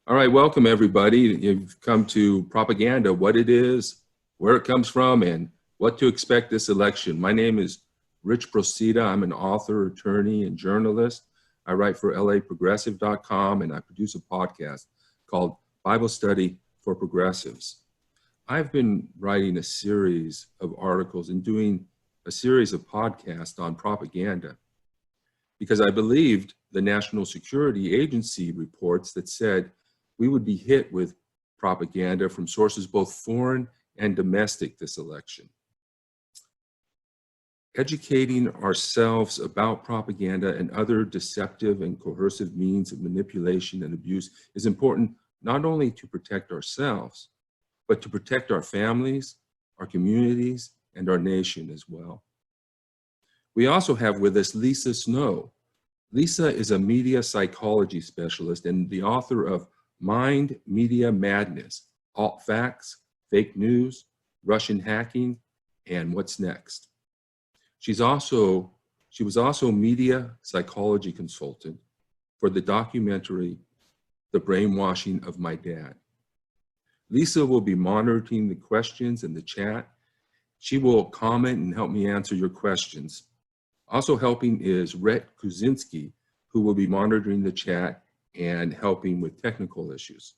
All right, welcome everybody. You've come to Propaganda, what it is, where it comes from, and what to expect this election. My name is Rich Procida. I'm an author, attorney, and journalist. I write for laprogressive.com, and I produce a podcast called Bible Study for Progressives. I've been writing a series of articles and doing a series of podcasts on propaganda because I believed the National Security Agency reports that said we would be hit with propaganda from sources both foreign and domestic this election. Educating ourselves about propaganda and other deceptive and coercive means of manipulation and abuse is important not only to protect ourselves, but to protect our families, our communities, and our nation as well. We also have with us Lisa Snow. Lisa is a media psychology specialist and the author of Mind Media Madness, Alt Facts, Fake News, Russian Hacking, and What's Next. She was also media psychology consultant for the documentary, The Brainwashing of My Dad. Lisa will be monitoring the questions in the chat. She will comment and help me answer your questions. Also helping is Rhett Kuczynski, who will be monitoring the chat and helping with technical issues.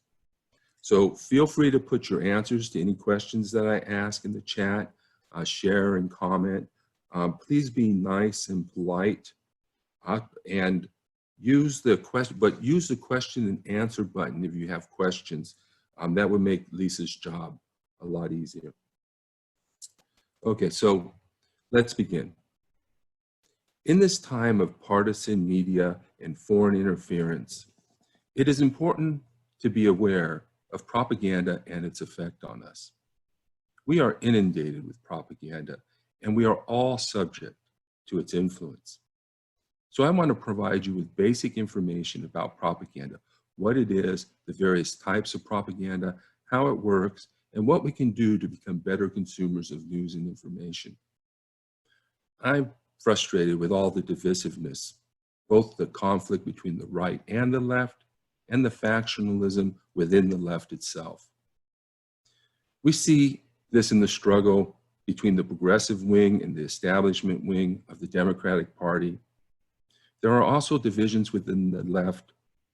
So feel free to put your answers to any questions that I ask in the chat, share and comment. Please be nice and polite and use the question and answer button if you have questions. That would make Lisa's job a lot easier. Okay, so let's begin. In this time of partisan media and foreign interference, it is important to be aware of propaganda and its effect on us. We are inundated with propaganda, and we are all subject to its influence. So I want to provide you with basic information about propaganda, what it is, the various types of propaganda, how it works, and what we can do to become better consumers of news and information. I'm frustrated with all the divisiveness, both the conflict between the right and the left, and the factionalism within the left itself. We see this in the struggle between the progressive wing and the establishment wing of the Democratic Party. There are also divisions within the left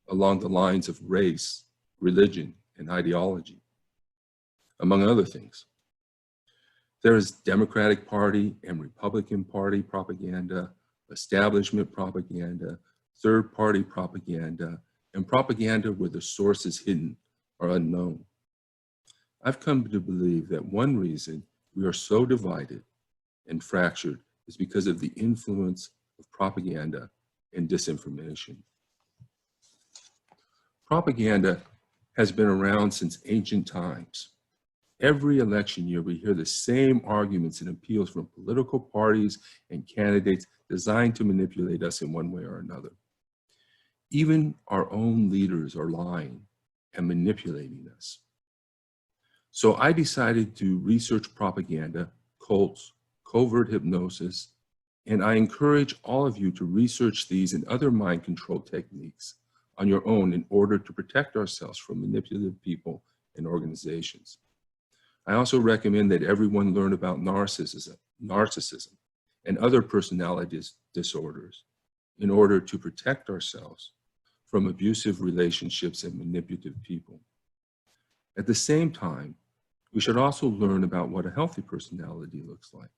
along the lines of race, religion, and ideology, among other things. There is Democratic Party and Republican Party propaganda, establishment propaganda, third-party propaganda, and propaganda where the source is hidden or unknown. I've come to believe that one reason we are so divided and fractured is because of the influence of propaganda and disinformation. Propaganda has been around since ancient times. Every election year, we hear the same arguments and appeals from political parties and candidates designed to manipulate us in one way or another. Even our own leaders are lying and manipulating us. So I decided to research propaganda, cults, covert hypnosis, and I encourage all of you to research these and other mind control techniques on your own in order to protect ourselves from manipulative people and organizations. I also recommend that everyone learn about narcissism and other personality disorders in order to protect ourselves from abusive relationships and manipulative people. At the same time, we should also learn about what a healthy personality looks like.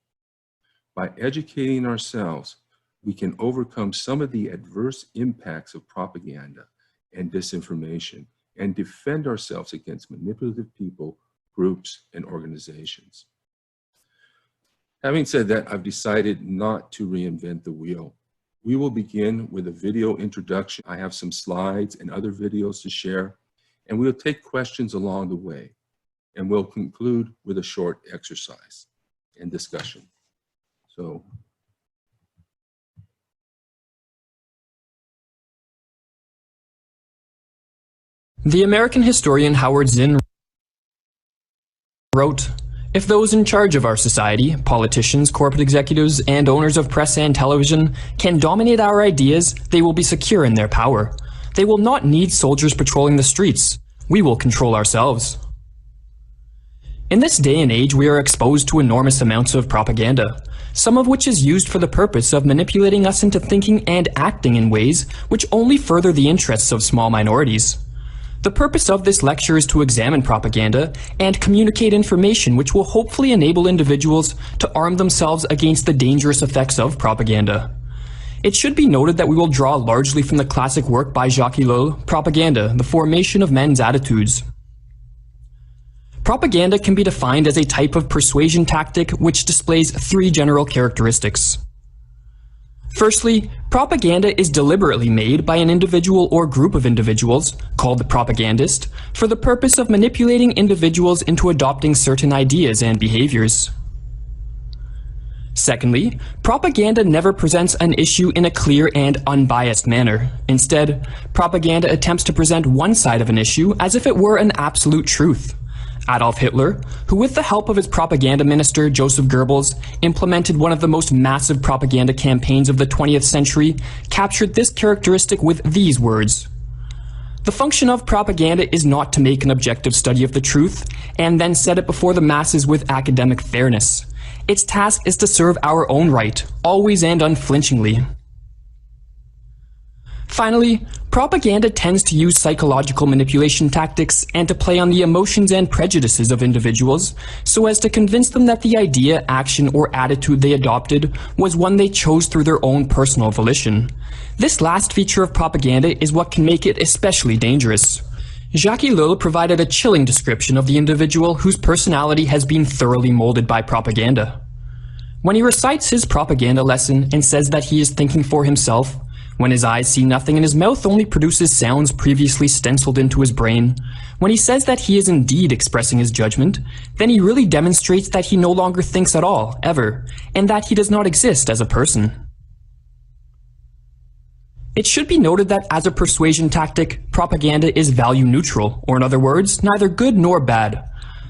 By educating ourselves, we can overcome some of the adverse impacts of propaganda and disinformation and defend ourselves against manipulative people, groups, and organizations. Having said that, I've decided not to reinvent the wheel. We will begin with a video introduction. I have some slides and other videos to share, and we'll take questions along the way, and we'll conclude with a short exercise and discussion. So, the American historian Howard Zinn wrote, "If those in charge of our society, politicians, corporate executives, and owners of press and television, can dominate our ideas, they will be secure in their power. They will not need soldiers patrolling the streets. We will control ourselves. In this day and age, we are exposed to enormous amounts of propaganda, some of which is used for the purpose of manipulating us into thinking and acting in ways which only further the interests of small minorities. The purpose of this lecture is to examine propaganda and communicate information which will hopefully enable individuals to arm themselves against the dangerous effects of propaganda. It should be noted that we will draw largely from the classic work by Jacques Ellul, Propaganda, the Formation of Men's Attitudes. Propaganda can be defined as a type of persuasion tactic which displays three general characteristics. Firstly, propaganda is deliberately made by an individual or group of individuals, called the propagandist, for the purpose of manipulating individuals into adopting certain ideas and behaviors. Secondly, propaganda never presents an issue in a clear and unbiased manner. Instead, propaganda attempts to present one side of an issue as if it were an absolute truth. Adolf Hitler, who with the help of his propaganda minister Joseph Goebbels implemented one of the most massive propaganda campaigns of the 20th century, captured this characteristic with these words: "The function of propaganda is not to make an objective study of the truth and then set it before the masses with academic fairness. Its task is to serve our own right, always and unflinchingly." Finally, propaganda tends to use psychological manipulation tactics and to play on the emotions and prejudices of individuals so as to convince them that the idea, action, or attitude they adopted was one they chose through their own personal volition. This last feature of propaganda is what can make it especially dangerous. Jacques Ellul provided a chilling description of the individual whose personality has been thoroughly molded by propaganda. When he recites his propaganda lesson and says that he is thinking for himself, when his eyes see nothing and his mouth only produces sounds previously stenciled into his brain, when he says that he is indeed expressing his judgment, then he really demonstrates that he no longer thinks at all, ever, and that he does not exist as a person. It should be noted that as a persuasion tactic, propaganda is value neutral, or in other words, neither good nor bad.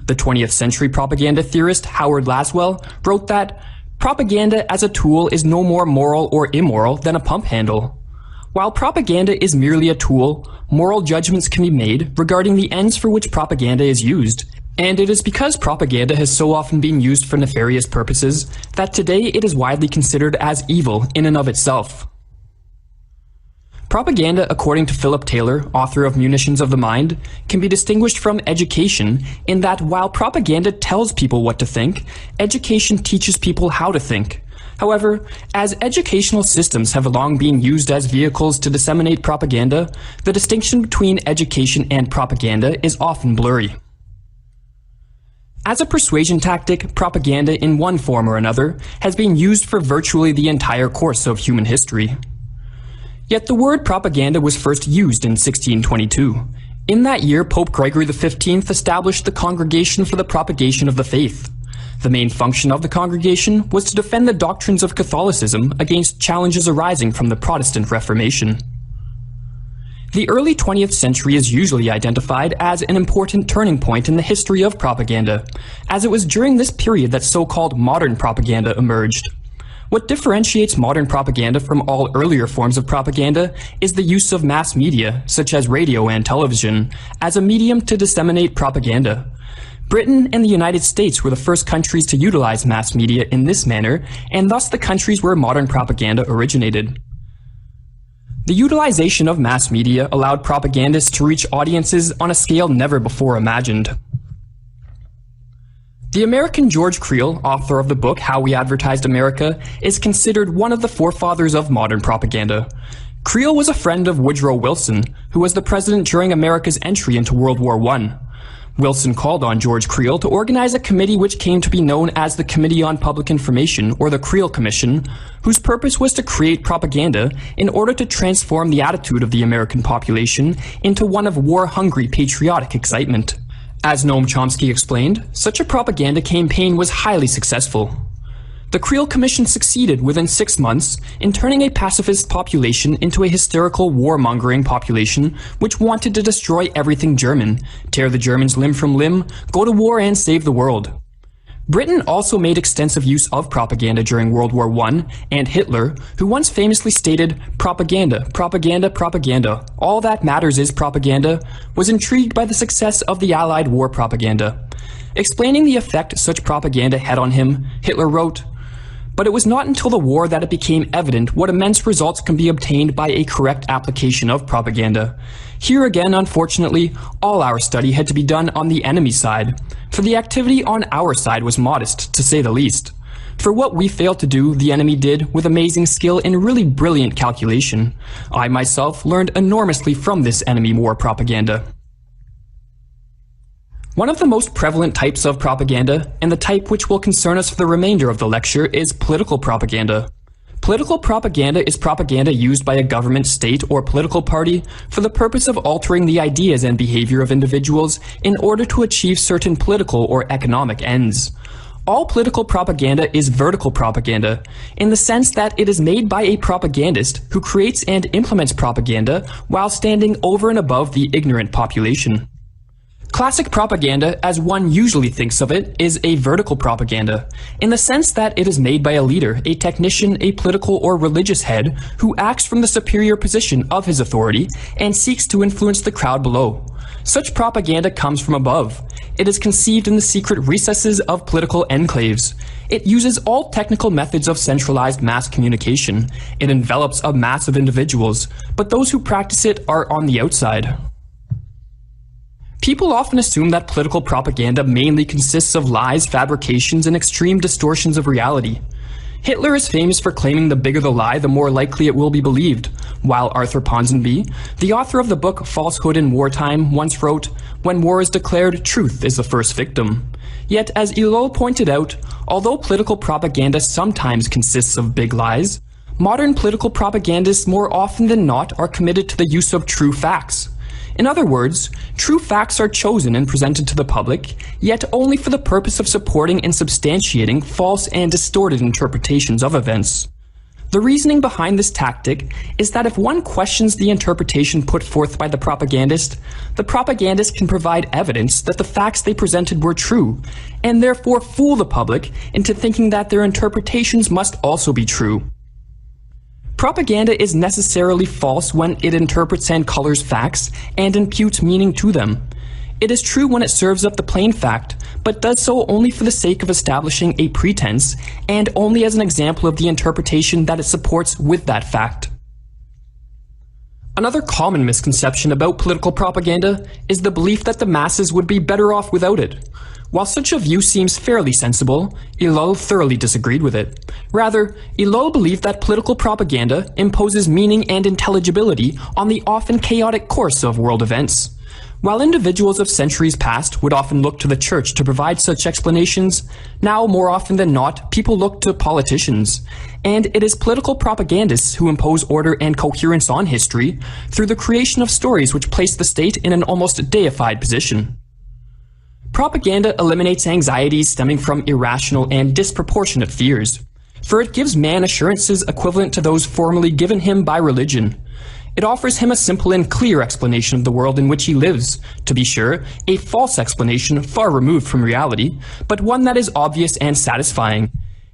The 20th century propaganda theorist Howard Laswell wrote that propaganda as a tool is no more moral or immoral than a pump handle. While propaganda is merely a tool, moral judgments can be made regarding the ends for which propaganda is used, and it is because propaganda has so often been used for nefarious purposes that today it is widely considered as evil in and of itself. Propaganda, according to Philip Taylor, author of Munitions of the Mind, can be distinguished from education in that while propaganda tells people what to think, education teaches people how to think. However, as educational systems have long been used as vehicles to disseminate propaganda, the distinction between education and propaganda is often blurry. As a persuasion tactic, propaganda in one form or another has been used for virtually the entire course of human history. Yet the word propaganda was first used in 1622. In that year, Pope Gregory XV established the Congregation for the Propagation of the Faith. The main function of the congregation was to defend the doctrines of Catholicism against challenges arising from the Protestant Reformation. The early 20th century is usually identified as an important turning point in the history of propaganda, as it was during this period that so-called modern propaganda emerged. What differentiates modern propaganda from all earlier forms of propaganda is the use of mass media, such as radio and television, as a medium to disseminate propaganda. Britain and the United States were the first countries to utilize mass media in this manner, and thus the countries where modern propaganda originated. The utilization of mass media allowed propagandists to reach audiences on a scale never before imagined. The American George Creel, author of the book How We Advertised America, is considered one of the forefathers of modern propaganda. Creel was a friend of Woodrow Wilson, who was the president during America's entry into World War I. Wilson called on George Creel to organize a committee which came to be known as the Committee on Public Information, or the Creel Commission, whose purpose was to create propaganda in order to transform the attitude of the American population into one of war-hungry patriotic excitement. As Noam Chomsky explained, such a propaganda campaign was highly successful. The Creel Commission succeeded within 6 months in turning a pacifist population into a hysterical warmongering population which wanted to destroy everything German, tear the Germans limb from limb, go to war and save the world. Britain also made extensive use of propaganda during World War I, and Hitler, who once famously stated, "Propaganda, propaganda, propaganda, all that matters is propaganda," was intrigued by the success of the Allied war propaganda. Explaining the effect such propaganda had on him, Hitler wrote, "But it was not until the war that it became evident what immense results can be obtained by a correct application of propaganda. Here again, unfortunately, all our study had to be done on the enemy side, for the activity on our side was modest, to say the least. For what we failed to do, the enemy did with amazing skill and really brilliant calculation. I myself learned enormously from this enemy war propaganda." One of the most prevalent types of propaganda, and the type which will concern us for the remainder of the lecture, is political propaganda. Political propaganda is propaganda used by a government, state, or political party for the purpose of altering the ideas and behavior of individuals in order to achieve certain political or economic ends. All political propaganda is vertical propaganda, in the sense that it is made by a propagandist who creates and implements propaganda while standing over and above the ignorant population. Classic propaganda, as one usually thinks of it, is a vertical propaganda, in the sense that it is made by a leader, a technician, a political or religious head, who acts from the superior position of his authority and seeks to influence the crowd below. Such propaganda comes from above. It is conceived in the secret recesses of political enclaves. It uses all technical methods of centralized mass communication. It envelops a mass of individuals, but those who practice it are on the outside. People often assume that political propaganda mainly consists of lies, fabrications, and extreme distortions of reality. Hitler is famous for claiming the bigger the lie, the more likely it will be believed, while Arthur Ponsonby, the author of the book Falsehood in Wartime, once wrote, "When war is declared, truth is the first victim." Yet, as Ilol pointed out, although political propaganda sometimes consists of big lies, modern political propagandists more often than not are committed to the use of true facts. In other words, true facts are chosen and presented to the public, yet only for the purpose of supporting and substantiating false and distorted interpretations of events. The reasoning behind this tactic is that if one questions the interpretation put forth by the propagandist can provide evidence that the facts they presented were true, and therefore fool the public into thinking that their interpretations must also be true. Propaganda is necessarily false when it interprets and colors facts and imputes meaning to them. It is true when it serves up the plain fact, but does so only for the sake of establishing a pretense and only as an example of the interpretation that it supports with that fact. Another common misconception about political propaganda is the belief that the masses would be better off without it. While such a view seems fairly sensible, Ilol thoroughly disagreed with it. Rather, Ilol believed that political propaganda imposes meaning and intelligibility on the often chaotic course of world events. While individuals of centuries past would often look to the church to provide such explanations, now more often than not, people look to politicians. And it is political propagandists who impose order and coherence on history through the creation of stories which place the state in an almost deified position. Propaganda eliminates anxieties stemming from irrational and disproportionate fears, for it gives man assurances equivalent to those formerly given him by religion. It offers him a simple and clear explanation of the world in which he lives, to be sure, a false explanation far removed from reality, but one that is obvious and satisfying.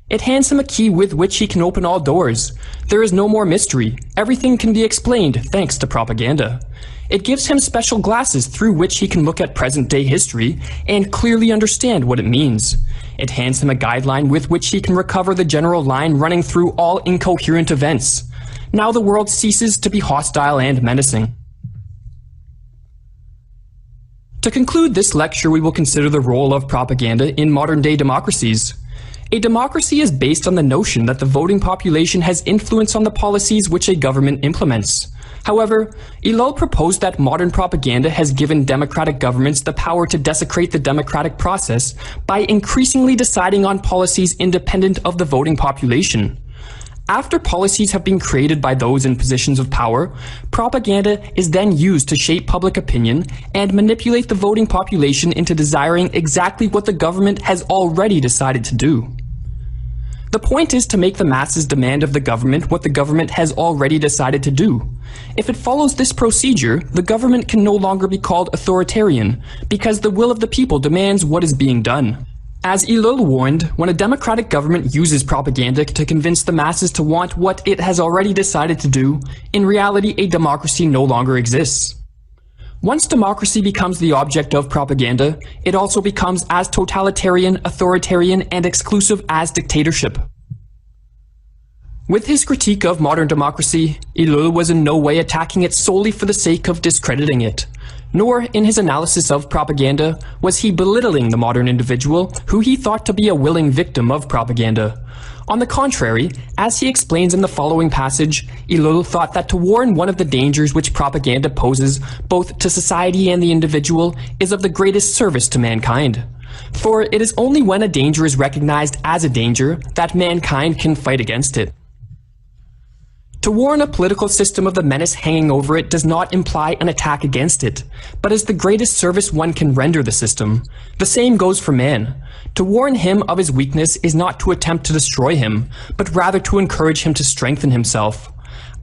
It hands him a key with which he can open all doors. There is no more mystery. Everything can be explained thanks to propaganda. It gives him special glasses through which he can look at present-day history and clearly understand what it means. It hands him a guideline with which he can recover the general line running through all incoherent events. Now the world ceases to be hostile and menacing. To conclude this lecture, we will consider the role of propaganda in modern-day democracies. A democracy is based on the notion that the voting population has influence on the policies which a government implements. However, Ilol proposed that modern propaganda has given democratic governments the power to desecrate the democratic process by increasingly deciding on policies independent of the voting population. After policies have been created by those in positions of power, propaganda is then used to shape public opinion and manipulate the voting population into desiring exactly what the government has already decided to do. The point is to make the masses demand of the government what the government has already decided to do. If it follows this procedure, the government can no longer be called authoritarian, because the will of the people demands what is being done. As Elul warned, when a democratic government uses propaganda to convince the masses to want what it has already decided to do, in reality a democracy no longer exists. Once democracy becomes the object of propaganda, it also becomes as totalitarian, authoritarian, and exclusive as dictatorship. With his critique of modern democracy, Elul was in no way attacking it solely for the sake of discrediting it. Nor, in his analysis of propaganda, was he belittling the modern individual who he thought to be a willing victim of propaganda. On the contrary, as he explains in the following passage, Elul thought that to warn one of the dangers which propaganda poses, both to society and the individual, is of the greatest service to mankind. For it is only when a danger is recognized as a danger that mankind can fight against it. To warn a political system of the menace hanging over it does not imply an attack against it, but is the greatest service one can render the system. The same goes for man. To warn him of his weakness is not to attempt to destroy him, but rather to encourage him to strengthen himself.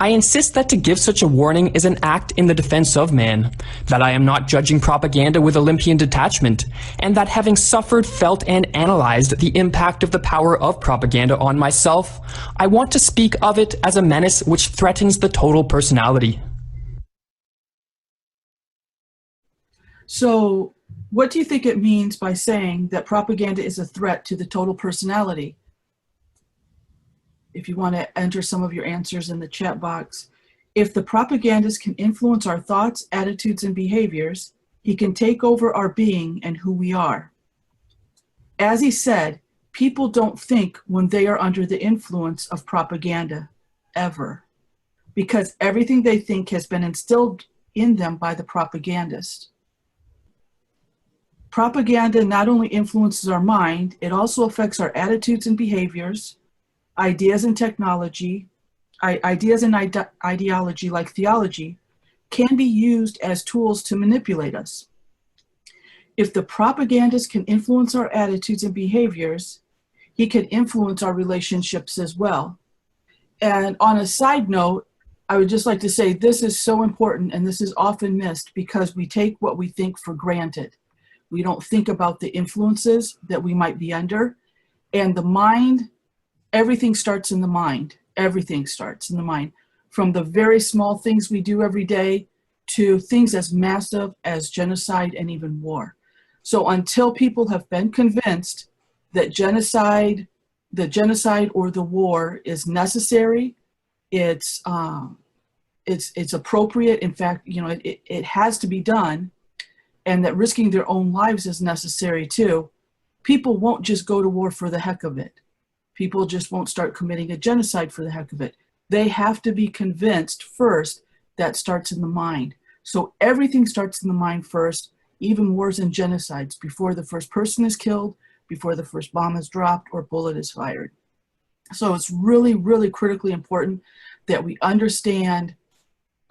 I insist that to give such a warning is an act in the defense of man, that I am not judging propaganda with Olympian detachment, and that having suffered, felt, and analyzed the impact of the power of propaganda on myself, I want to speak of it as a menace which threatens the total personality. So, what do you think it means by saying that propaganda is a threat to the total personality? If you want to enter some of your answers in the chat box. If the propagandist can influence our thoughts, attitudes, and behaviors, he can take over our being and who we are. As he said, people don't think when they are under the influence of propaganda, ever, because everything they think has been instilled in them by the propagandist. Propaganda not only influences our mind, it also affects our attitudes and behaviors, ideas and technology, ideas and ideology like theology can be used as tools to manipulate us. If the propagandist can influence our attitudes and behaviors, he can influence our relationships as well. And on a side note, I would just like to say this is so important and this is often missed because we take what we think for granted. We don't think about the influences that we might be under. And the mind, everything starts in the mind. Everything starts in the mind. From the very small things we do every day to things as massive as genocide and even war. So until people have been convinced that genocide or the war is necessary, it's appropriate. In fact, it has to be done, and that risking their own lives is necessary too, people won't just go to war for the heck of it. People just won't start committing a genocide for the heck of it. They have to be convinced first. That starts in the mind. So everything starts in the mind first, even wars and genocides, before the first person is killed, before the first bomb is dropped or bullet is fired. So it's really, really critically important that we understand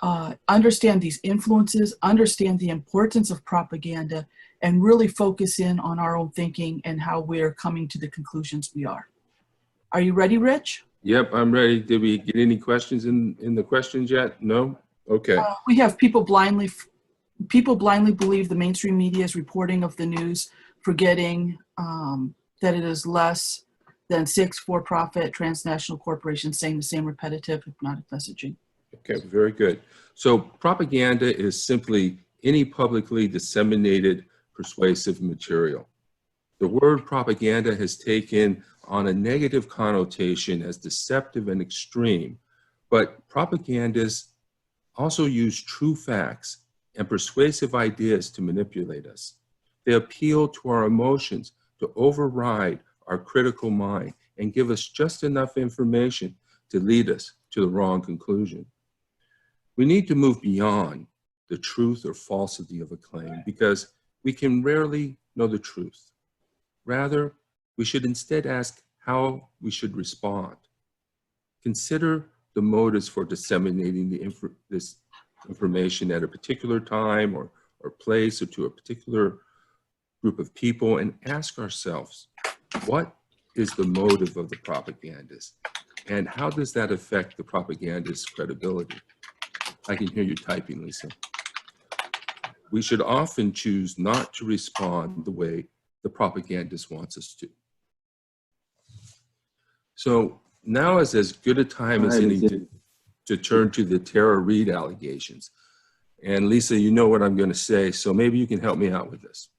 these influences, understand the importance of propaganda, and really focus in on our own thinking and how we're coming to the conclusions we are. Are you ready, Rich? Yep, I'm ready. Did we get any questions in the questions yet? No? Okay. We have people blindly believe the mainstream media's reporting of the news, forgetting that it is less than 6 for-profit transnational corporations saying the same repetitive, hypnotic messaging. Okay, very good. So propaganda is simply any publicly disseminated persuasive material. The word propaganda has taken on a negative connotation as deceptive and extreme, but propagandists also use true facts and persuasive ideas to manipulate us. They appeal to our emotions to override our critical mind and give us just enough information to lead us to the wrong conclusion. We need to move beyond the truth or falsity of a claim because we can rarely know the truth. Rather, we should instead ask how we should respond. Consider the motives for disseminating this information at a particular time or place or to a particular group of people, and ask ourselves, what is the motive of the propagandist? And how does that affect the propagandist's credibility? I can hear you typing, Lisa. We should often choose not to respond the way the propagandist wants us to. So now is as good a time as any to turn to the Tara Reade allegations. And Lisa, you know what I'm going to say, so maybe you can help me out with this.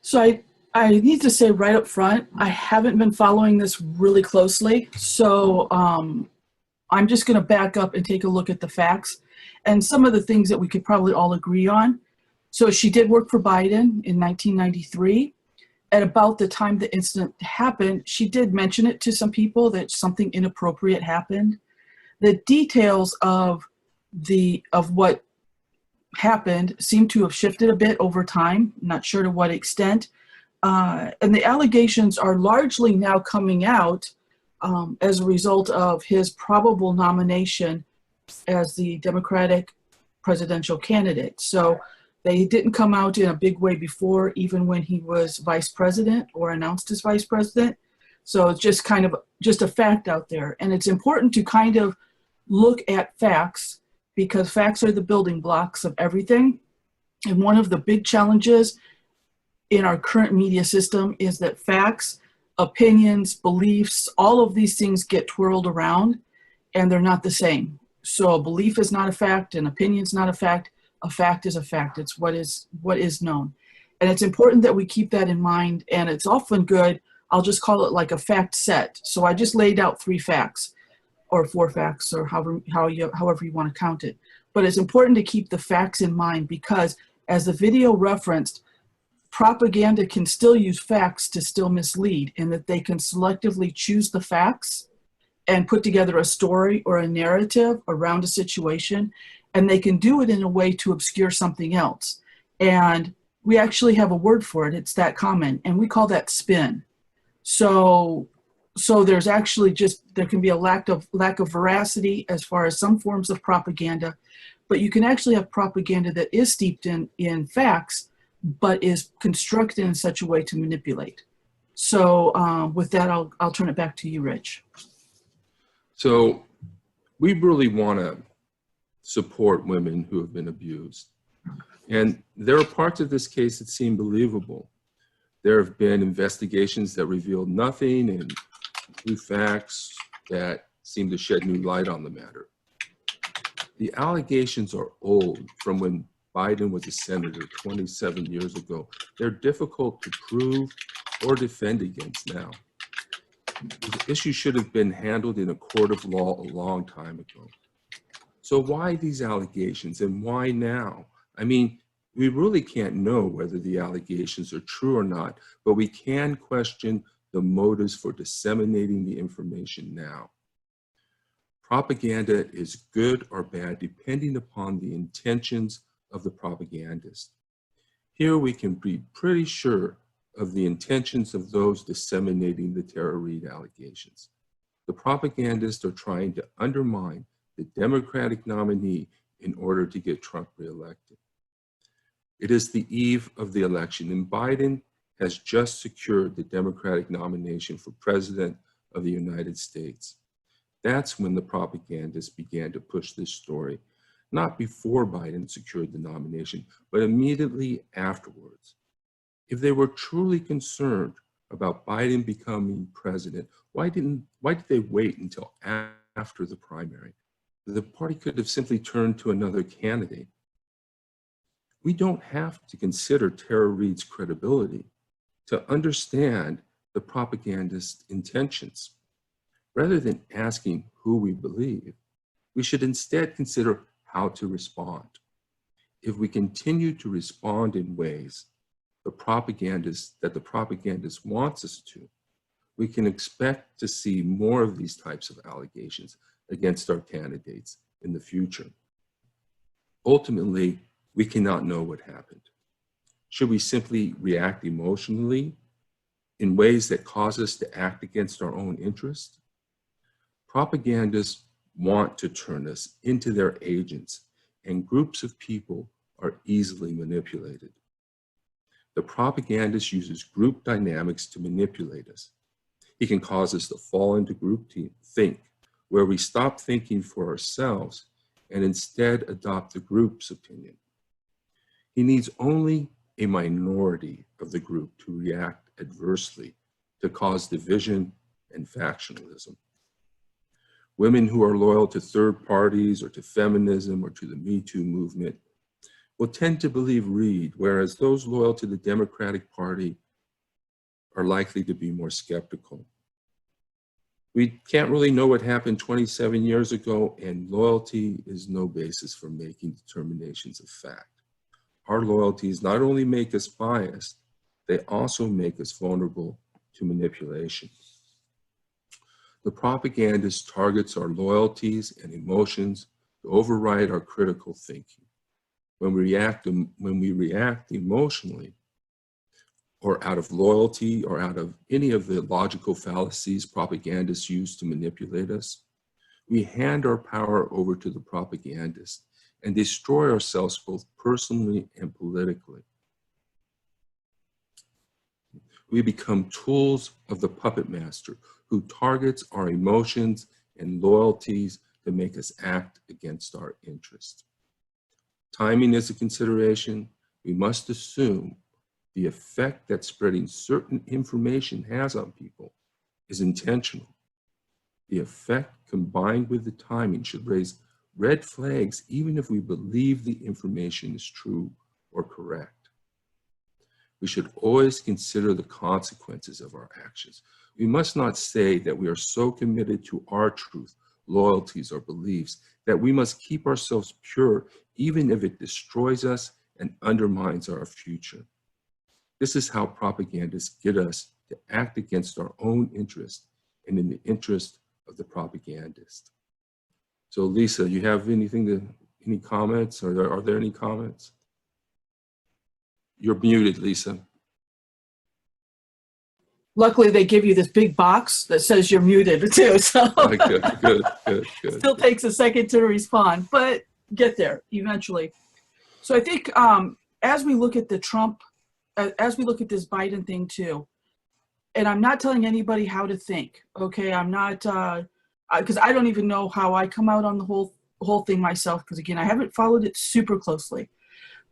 So I need to say right up front, I haven't been following this really closely. So I'm just going to back up and take a look at the facts and some of the things that we could probably all agree on. So she did work for Biden in 1993. At about the time the incident happened, she did mention it to some people that something inappropriate happened. The details of what happened seem to have shifted a bit over time, not sure to what extent. And the allegations are largely now coming out as a result of his probable nomination as the Democratic presidential candidate. So they didn't come out in a big way before, even when he was vice president or announced as vice president. So it's just kind of just a fact out there. And it's important to kind of look at facts, because facts are the building blocks of everything. And one of the big challenges in our current media system is that facts, opinions, beliefs, all of these things get twirled around and they're not the same. So a belief is not a fact, an opinion is not a fact. A fact is a fact. It's what is known. And it's important that we keep that in mind. And it's often good, I'll just call it like a fact set. So I just laid out 3 facts or 4 facts, or however you want to count it. But it's important to keep the facts in mind, because as the video referenced, propaganda can still use facts to still mislead, in that they can selectively choose the facts and put together a story or a narrative around a situation, and they can do it in a way to obscure something else. And we actually have a word for it. It's that common, and we call that spin. So there's actually there can be a lack of veracity as far as some forms of propaganda, but you can actually have propaganda that is steeped in facts, but is constructed in such a way to manipulate. So with that, I'll turn it back to you, Rich. So we really want to support women who have been abused. And there are parts of this case that seem believable. There have been investigations that revealed nothing and new facts that seem to shed new light on the matter. The allegations are old, from when Biden was a senator 27 years ago. They're difficult to prove or defend against now. The issue should have been handled in a court of law a long time ago. So why these allegations, and why now? I mean, we really can't know whether the allegations are true or not, but we can question the motives for disseminating the information now. Propaganda is good or bad depending upon the intentions of the propagandist. Here we can be pretty sure of the intentions of those disseminating the Tara Reade allegations. The propagandists are trying to undermine the Democratic nominee in order to get Trump reelected. It is the eve of the election, and Biden has just secured the Democratic nomination for President of the United States. That's when the propagandists began to push this story, not before Biden secured the nomination, but immediately afterwards. If they were truly concerned about Biden becoming president, why did they wait until after the primary? The party could have simply turned to another candidate. We don't have to consider Tara Reade's credibility to understand the propagandist's intentions. Rather than asking who we believe, we should instead consider how to respond. If we continue to respond in ways that the propagandist wants us to, we can expect to see more of these types of allegations against our candidates in the future. Ultimately, we cannot know what happened. Should we simply react emotionally in ways that cause us to act against our own interest? Propagandists want to turn us into their agents, and groups of people are easily manipulated. The propagandist uses group dynamics to manipulate us. He can cause us to fall into group think, where we stop thinking for ourselves and instead adopt the group's opinion. He needs only a minority of the group to react adversely, to cause division and factionalism. Women who are loyal to third parties or to feminism or to the Me Too movement will tend to believe Reed, whereas those loyal to the Democratic Party are likely to be more skeptical. We can't really know what happened 27 years ago, and loyalty is no basis for making determinations of fact. Our loyalties not only make us biased, they also make us vulnerable to manipulation. The propagandist targets our loyalties and emotions to override our critical thinking. When we react emotionally, or out of loyalty, or out of any of the logical fallacies propagandists use to manipulate us, we hand our power over to the propagandist and destroy ourselves both personally and politically. We become tools of the puppet master who targets our emotions and loyalties to make us act against our interests. Timing is a consideration. We must assume the effect that spreading certain information has on people is intentional. The effect combined with the timing should raise red flags even if we believe the information is true or correct. We should always consider the consequences of our actions. We must not say that we are so committed to our truth, loyalties, or beliefs that we must keep ourselves pure even if it destroys us and undermines our future. This is how propagandists get us to act against our own interest and in the interest of the propagandist. So Lisa, you have any comments? Are there any comments? You're muted, Lisa. Luckily, they give you this big box that says you're muted too. So Good. Still takes a second to respond, but get there eventually. So I think as we look at the Trump, as we look at this Biden thing too, and I'm not telling anybody how to think, okay? I'm not, because I don't even know how I come out on the whole thing myself, because again, I haven't followed it super closely.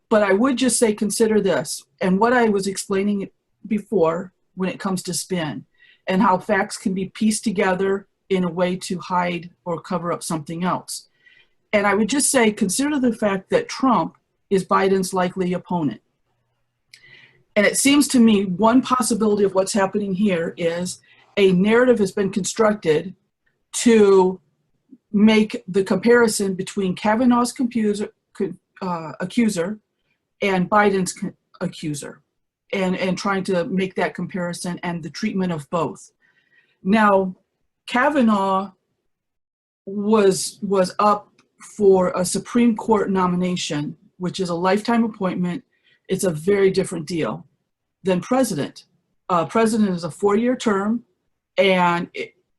But I would just say, consider this, and what I was explaining before when it comes to spin, and how facts can be pieced together in a way to hide or cover up something else. And I would just say, consider the fact that Trump is Biden's likely opponent. And it seems to me one possibility of what's happening here is a narrative has been constructed to make the comparison between Kavanaugh's accuser and Biden's accuser, and trying to make that comparison and the treatment of both. Now, Kavanaugh was up for a Supreme Court nomination, which is a lifetime appointment. It's a very different deal than president. President is a 4-year term, and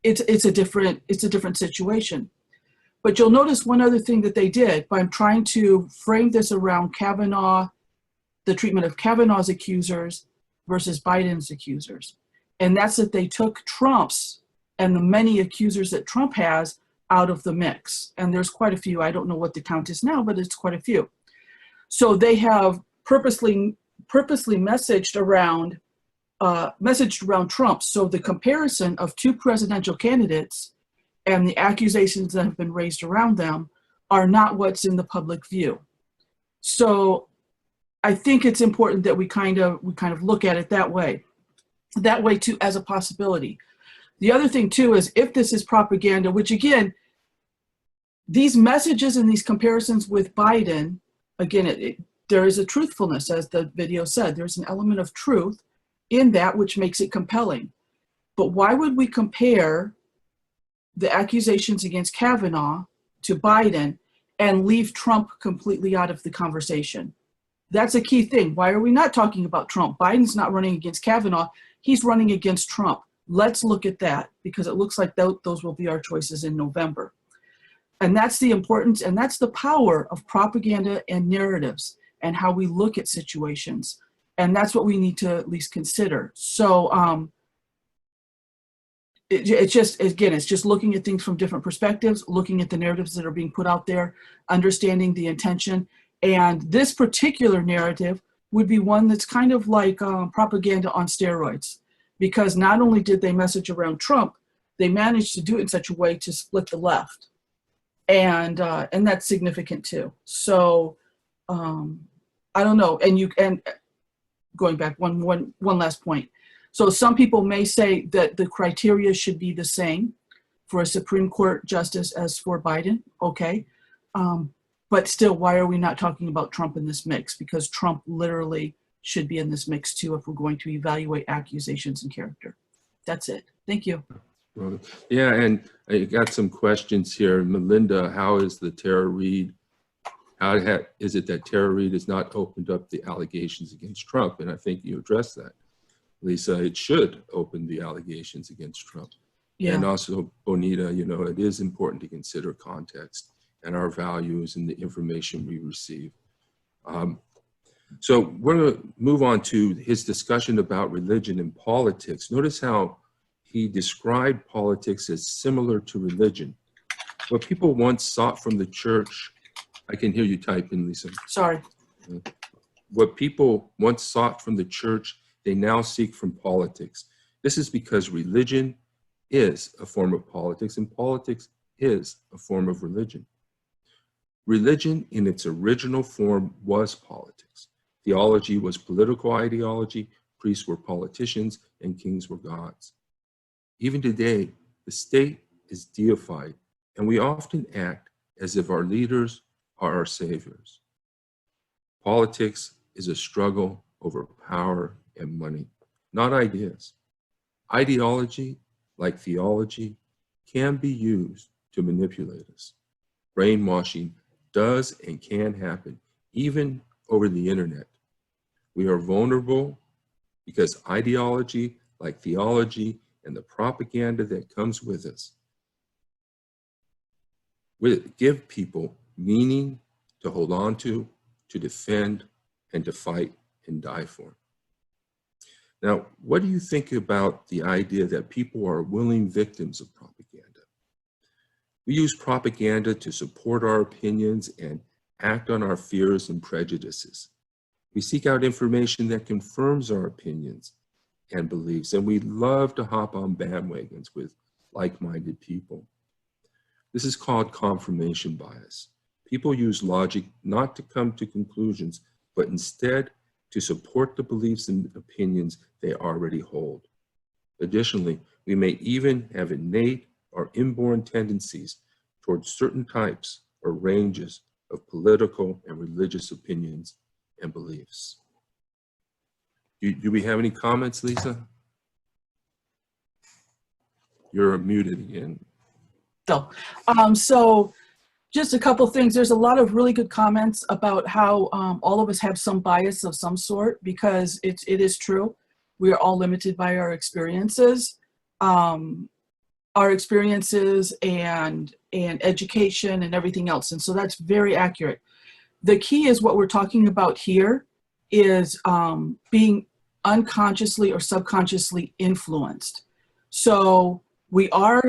it's a different situation. But you'll notice one other thing that they did by trying to frame this around Kavanaugh, the treatment of Kavanaugh's accusers versus Biden's accusers. And that's that they took Trump's and the many accusers that Trump has out of the mix. And there's quite a few. I don't know what the count is now, but it's quite a few. So they have purposely messaged around Trump. So the comparison of two presidential candidates and the accusations that have been raised around them are not what's in the public view. So I think it's important that we kind of look at it that way too, as a possibility. The other thing too is, if this is propaganda, which again, these messages and these comparisons with Biden, again, there is a truthfulness, as the video said. There's an element of truth in that which makes it compelling. But why would we compare the accusations against Kavanaugh to Biden and leave Trump completely out of the conversation? That's a key thing. Why are we not talking about Trump? Biden's not running against Kavanaugh. He's running against Trump. Let's look at that, because it looks like those will be our choices in November. And that's the importance, and that's the power of propaganda and narratives and how we look at situations. And that's what we need to at least consider. So it's just looking at things from different perspectives, looking at the narratives that are being put out there, understanding the intention. And this particular narrative would be one that's kind of like propaganda on steroids, because not only did they message around Trump, they managed to do it in such a way to split the left, and that's significant too. So I don't know. And going back one last point. So some people may say that the criteria should be the same for a Supreme Court justice as for Biden. Okay. But still, why are we not talking about Trump in this mix? Because Trump literally should be in this mix too if we're going to evaluate accusations and character. That's it. Thank you. Well, yeah, and I got some questions here. Melinda, how is the Tara Reade? Is it that Tara Reade has not opened up the allegations against Trump? And I think you addressed that. Lisa, it should open the allegations against Trump. Yeah. And also, Bonita, it is important to consider context and our values and the information we receive. So we're going to move on to his discussion about religion and politics. Notice how he described politics as similar to religion. What people once sought from the church, I can hear you typing, Lisa. Sorry. What people once sought from the church, they now seek from politics. This is because religion is a form of politics, and politics is a form of religion. Religion in its original form was politics. Theology was political ideology, priests were politicians, and kings were gods. Even today, the state is deified, and we often act as if our leaders are our saviors. Politics is a struggle over power and money, not ideas. Ideology, like theology, can be used to manipulate us. Brainwashing does and can happen, even over the internet. We are vulnerable because ideology, like theology, and the propaganda that comes with us, give people meaning to hold on to defend, and to fight and die for. Now, what do you think about the idea that people are willing victims of propaganda? We use propaganda to support our opinions and act on our fears and prejudices. We seek out information that confirms our opinions and beliefs, and we love to hop on bandwagons with like-minded people. This is called confirmation bias. People use logic not to come to conclusions, but instead to support the beliefs and opinions they already hold. Additionally, we may even have innate or inborn tendencies towards certain types or ranges of political and religious opinions and beliefs. Do we have any comments, Lisa? You're muted again. So just a couple things. There's a lot of really good comments about how all of us have some bias of some sort, because it is true. We are all limited by our experiences and education and everything else. And so that's very accurate. The key is what we're talking about here is being unconsciously or subconsciously influenced. So we all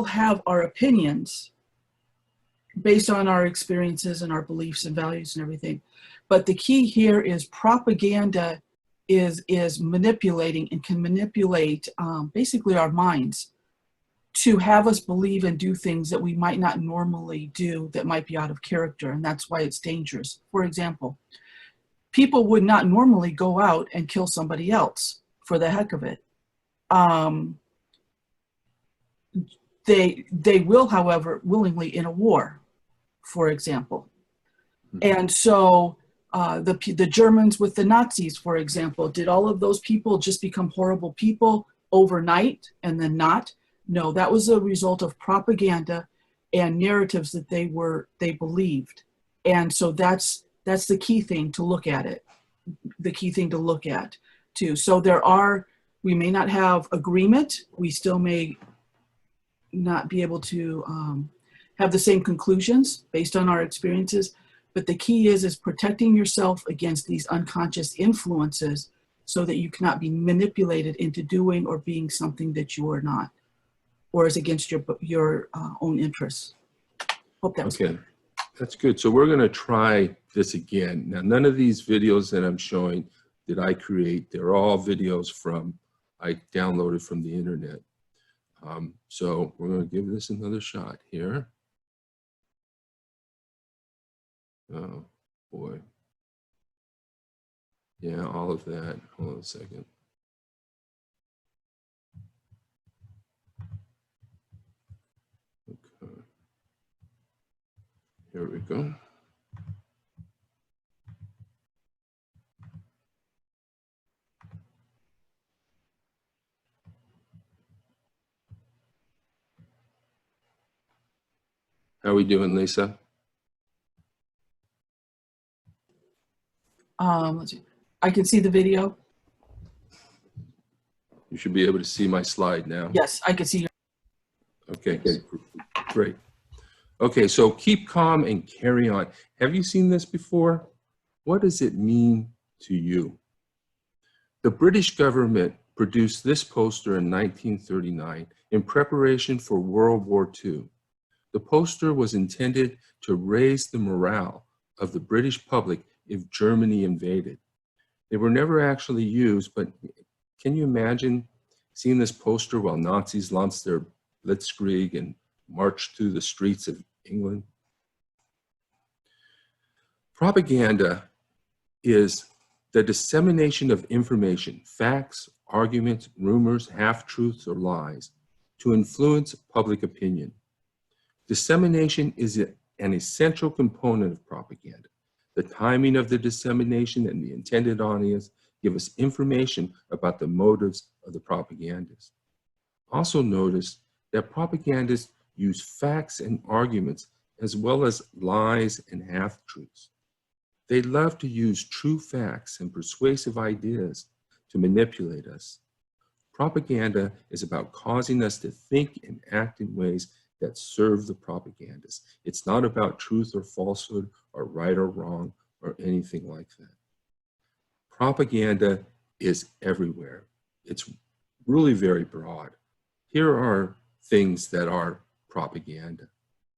have our opinions based on our experiences and our beliefs and values and everything. But the key here is propaganda is manipulating and can manipulate basically our minds to have us believe and do things that we might not normally do, that might be out of character, and that's why it's dangerous. For example, people would not normally go out and kill somebody else for the heck of it. They will, however, willingly in a war, for example. And so the Germans with the Nazis, for example, did all of those people just become horrible people overnight and then not? No, that was a result of propaganda and narratives that they believed. And so that's the key thing to look at it, the key thing to look at too. So we may not have agreement, we still may not be able to have the same conclusions based on our experiences, but the key is protecting yourself against these unconscious influences so that you cannot be manipulated into doing or being something that you are not, or is against your own interests. Hope that was okay. That's good. So we're going to try this again. Now, none of these videos that I'm showing did I create. They're all videos I downloaded from the internet. So we're going to give this another shot here. Oh, boy. Yeah, all of that. Hold on a second. Okay. Here we go. How are we doing, Lisa? Let's see. I can see the video. You should be able to see my slide now. Yes, I can see your. Okay, great. Okay, so keep calm and carry on. Have you seen this before? What does it mean to you? The British government produced this poster in 1939 in preparation for World War II. The poster was intended to raise the morale of the British public if Germany invaded. They were never actually used, but can you imagine seeing this poster while Nazis launched their blitzkrieg and marched through the streets of England? Propaganda is the dissemination of information, facts, arguments, rumors, half-truths, or lies to influence public opinion. Dissemination is an essential component of propaganda. The timing of the dissemination and the intended audience give us information about the motives of the propagandist. Also notice that propagandists use facts and arguments as well as lies and half-truths. They love to use true facts and persuasive ideas to manipulate us. Propaganda is about causing us to think and act in ways that serve the propagandist. It's not about truth or falsehood or right or wrong or anything like that. Propaganda is everywhere. It's really very broad. Here are things that are propaganda: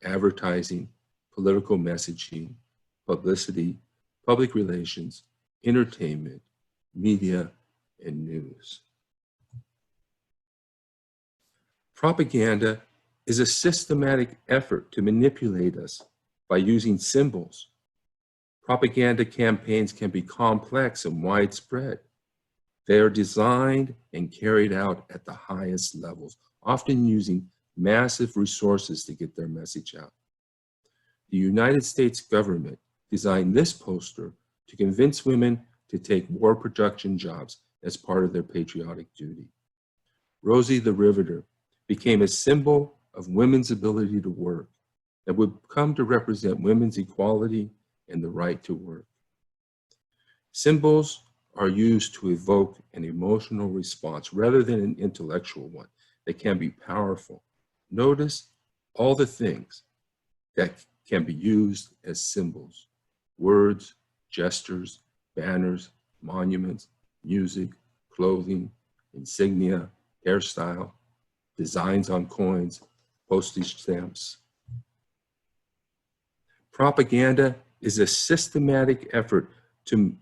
advertising, political messaging, publicity, public relations, entertainment, media, and news. Propaganda is a systematic effort to manipulate us by using symbols. Propaganda campaigns can be complex and widespread. They are designed and carried out at the highest levels, often using massive resources to get their message out. The United States government designed this poster to convince women to take war production jobs as part of their patriotic duty. Rosie the Riveter became a symbol of women's ability to work that would come to represent women's equality and the right to work. Symbols are used to evoke an emotional response rather than an intellectual one. They can be powerful. Notice all the things that can be used as symbols: words, gestures, banners, monuments, music, clothing, insignia, hairstyle, designs on coins, postage stamps. Propaganda is a systematic effort to,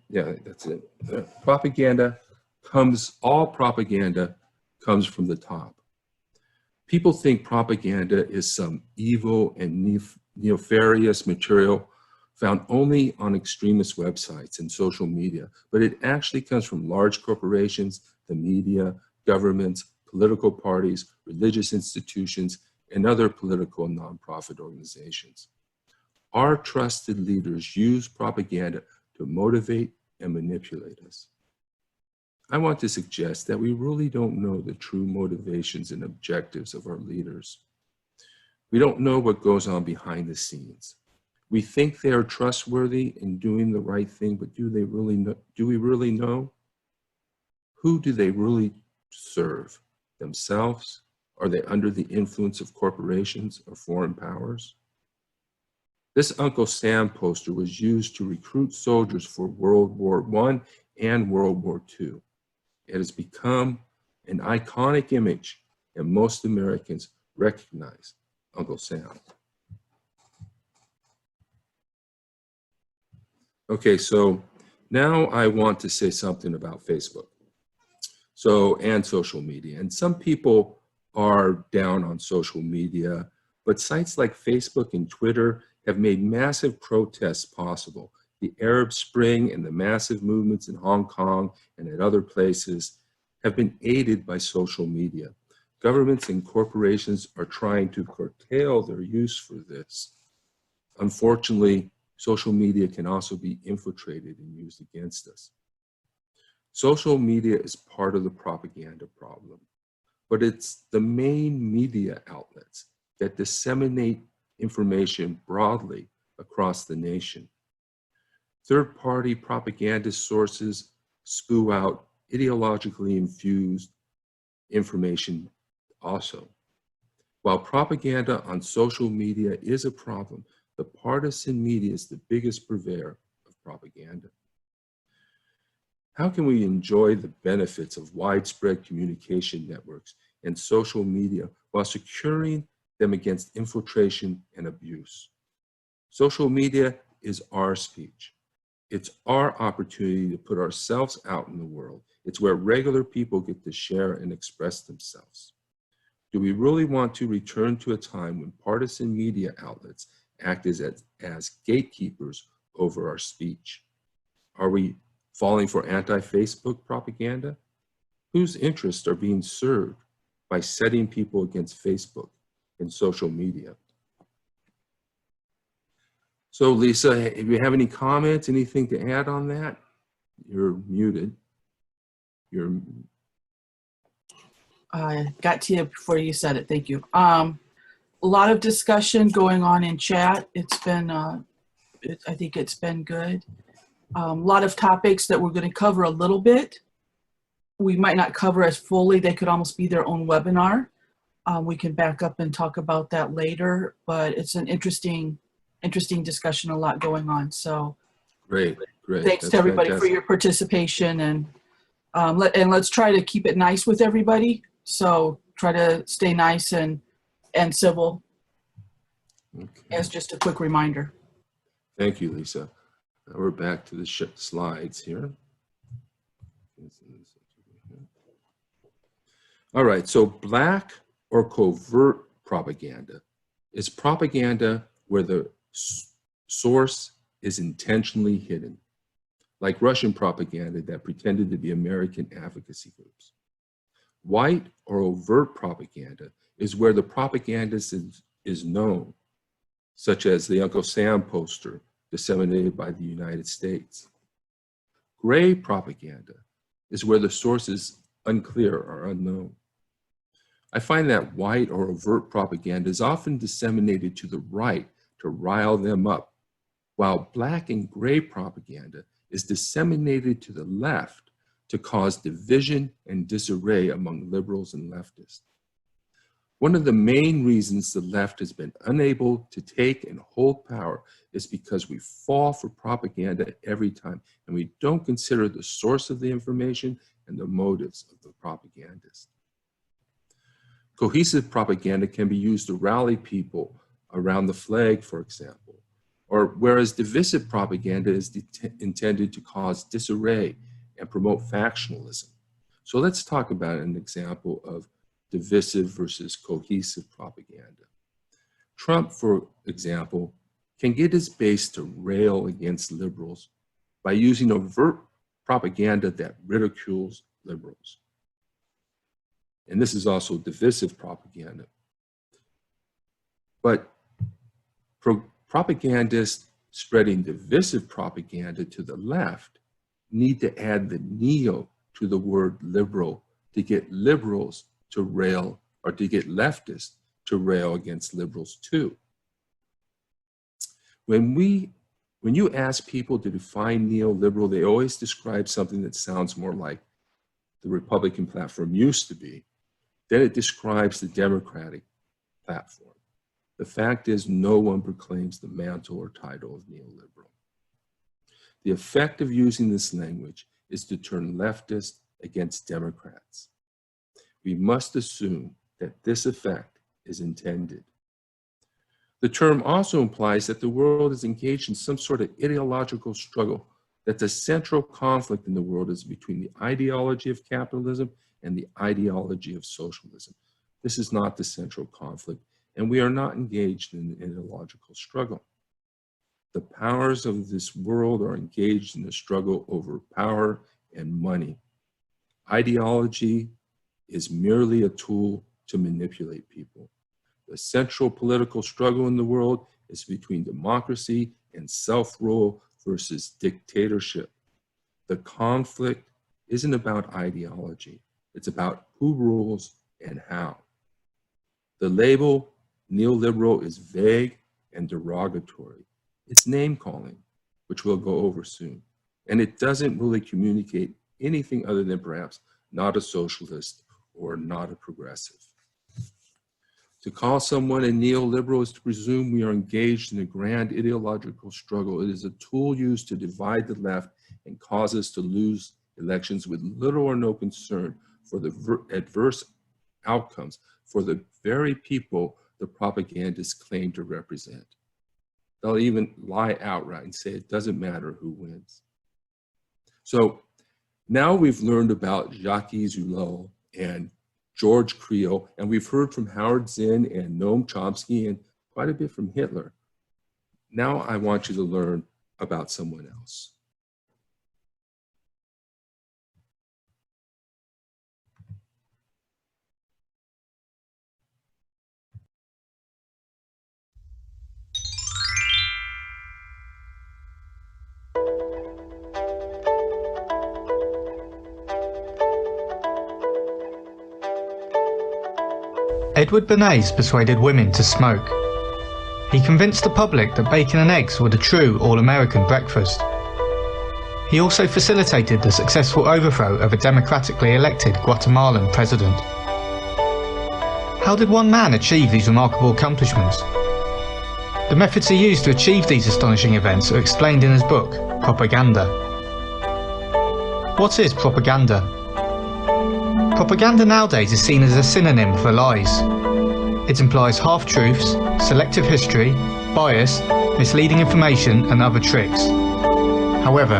all propaganda comes from the top. People think propaganda is some evil and nefarious material found only on extremist websites and social media, but it actually comes from large corporations, the media, governments, political parties, religious institutions, and other political and nonprofit organizations. Our trusted leaders use propaganda to motivate and manipulate us. I want to suggest that we really don't know the true motivations and objectives of our leaders. We don't know what goes on behind the scenes. We think they are trustworthy in doing the right thing, but do we really know? Who do they really serve? Themselves? Are they under the influence of corporations or foreign powers? This Uncle Sam poster was used to recruit soldiers for World War I and World War II. It has become an iconic image, and most Americans recognize Uncle Sam. Okay, so now I want to say something about Facebook. And social media. And some people are down on social media, but sites like Facebook and Twitter have made massive protests possible. The Arab Spring and the massive movements in Hong Kong and at other places have been aided by social media. Governments and corporations are trying to curtail their use for this. Unfortunately, social media can also be infiltrated and used against us. Social media is part of the propaganda problem, but it's the main media outlets that disseminate information broadly across the nation. Third-party propaganda sources spew out ideologically infused information also. While propaganda on social media is a problem, the partisan media is the biggest purveyor of propaganda. How can we enjoy the benefits of widespread communication networks and social media while securing them against infiltration and abuse? Social media is our speech. It's our opportunity to put ourselves out in the world. It's where regular people get to share and express themselves. Do we really want to return to a time when partisan media outlets act as gatekeepers over our speech? Are we falling for anti-Facebook propaganda? Whose interests are being served by setting people against Facebook and social media? So Lisa, if you have any comments, anything to add on that? You're muted. I got to you before you said it. Thank you. A lot of discussion going on in chat. It's been, I think it's been good. A lot of topics that we're going to cover a little bit. We might not cover as fully. They could almost be their own webinar. We can back up and talk about that later, but it's an interesting discussion, a lot going on. So Great. Thanks to everybody for your participation, and let's try to keep it nice with everybody. So try to stay nice and civil. Okay. As just a quick reminder. Thank you, Lisa. Now we're back to the slides here. All right, so black or covert propaganda is propaganda where the source is intentionally hidden, like Russian propaganda that pretended to be American advocacy groups. White or overt propaganda is where the propagandist is known, such as the Uncle Sam poster disseminated by the United States. Gray propaganda is where the source is unclear or unknown. I find that white or overt propaganda is often disseminated to the right to rile them up, while black and gray propaganda is disseminated to the left to cause division and disarray among liberals and leftists. One of the main reasons the left has been unable to take and hold power is because we fall for propaganda every time, and we don't consider the source of the information and the motives of the propagandist. Cohesive propaganda can be used to rally people around the flag, for example, or whereas divisive propaganda is intended to cause disarray and promote factionalism. So let's talk about an example of divisive versus cohesive propaganda. Trump, for example, can get his base to rail against liberals by using overt propaganda that ridicules liberals. And this is also divisive propaganda. But propagandists spreading divisive propaganda to the left need to add the neo to the word liberal to get liberals to rail, or to get leftists to rail against liberals too. When you ask people to define neoliberal, they always describe something that sounds more like the Republican platform used to be. Then it describes the Democratic platform. The fact is, no one proclaims the mantle or title of neoliberal. The effect of using this language is to turn leftists against Democrats. We must assume that this effect is intended. The term also implies that the world is engaged in some sort of ideological struggle, that the central conflict in the world is between the ideology of capitalism and the ideology of socialism. This is not the central conflict, and we are not engaged in an ideological struggle. The powers of this world are engaged in a struggle over power and money. Ideology is merely a tool to manipulate people. The central political struggle in the world is between democracy and self-rule versus dictatorship. The conflict isn't about ideology. It's about who rules and how. The label neoliberal is vague and derogatory. It's name-calling, which we'll go over soon. And it doesn't really communicate anything other than perhaps not a socialist or not a progressive. To call someone a neoliberal is to presume we are engaged in a grand ideological struggle. It is a tool used to divide the left and cause us to lose elections with little or no concern for the adverse outcomes for the very people the propagandists claim to represent. They'll even lie outright and say it doesn't matter who wins. So now we've learned about Jacques Ellul and George Creel, and we've heard from Howard Zinn and Noam Chomsky and quite a bit from Hitler. Now I want you to learn about someone else. Edward Bernays persuaded women to smoke. He convinced the public that bacon and eggs were the true all-American breakfast. He also facilitated the successful overthrow of a democratically elected Guatemalan president. How did one man achieve these remarkable accomplishments? The methods he used to achieve these astonishing events are explained in his book, Propaganda. What is propaganda? Propaganda nowadays is seen as a synonym for lies. It implies half-truths, selective history, bias, misleading information and other tricks. However,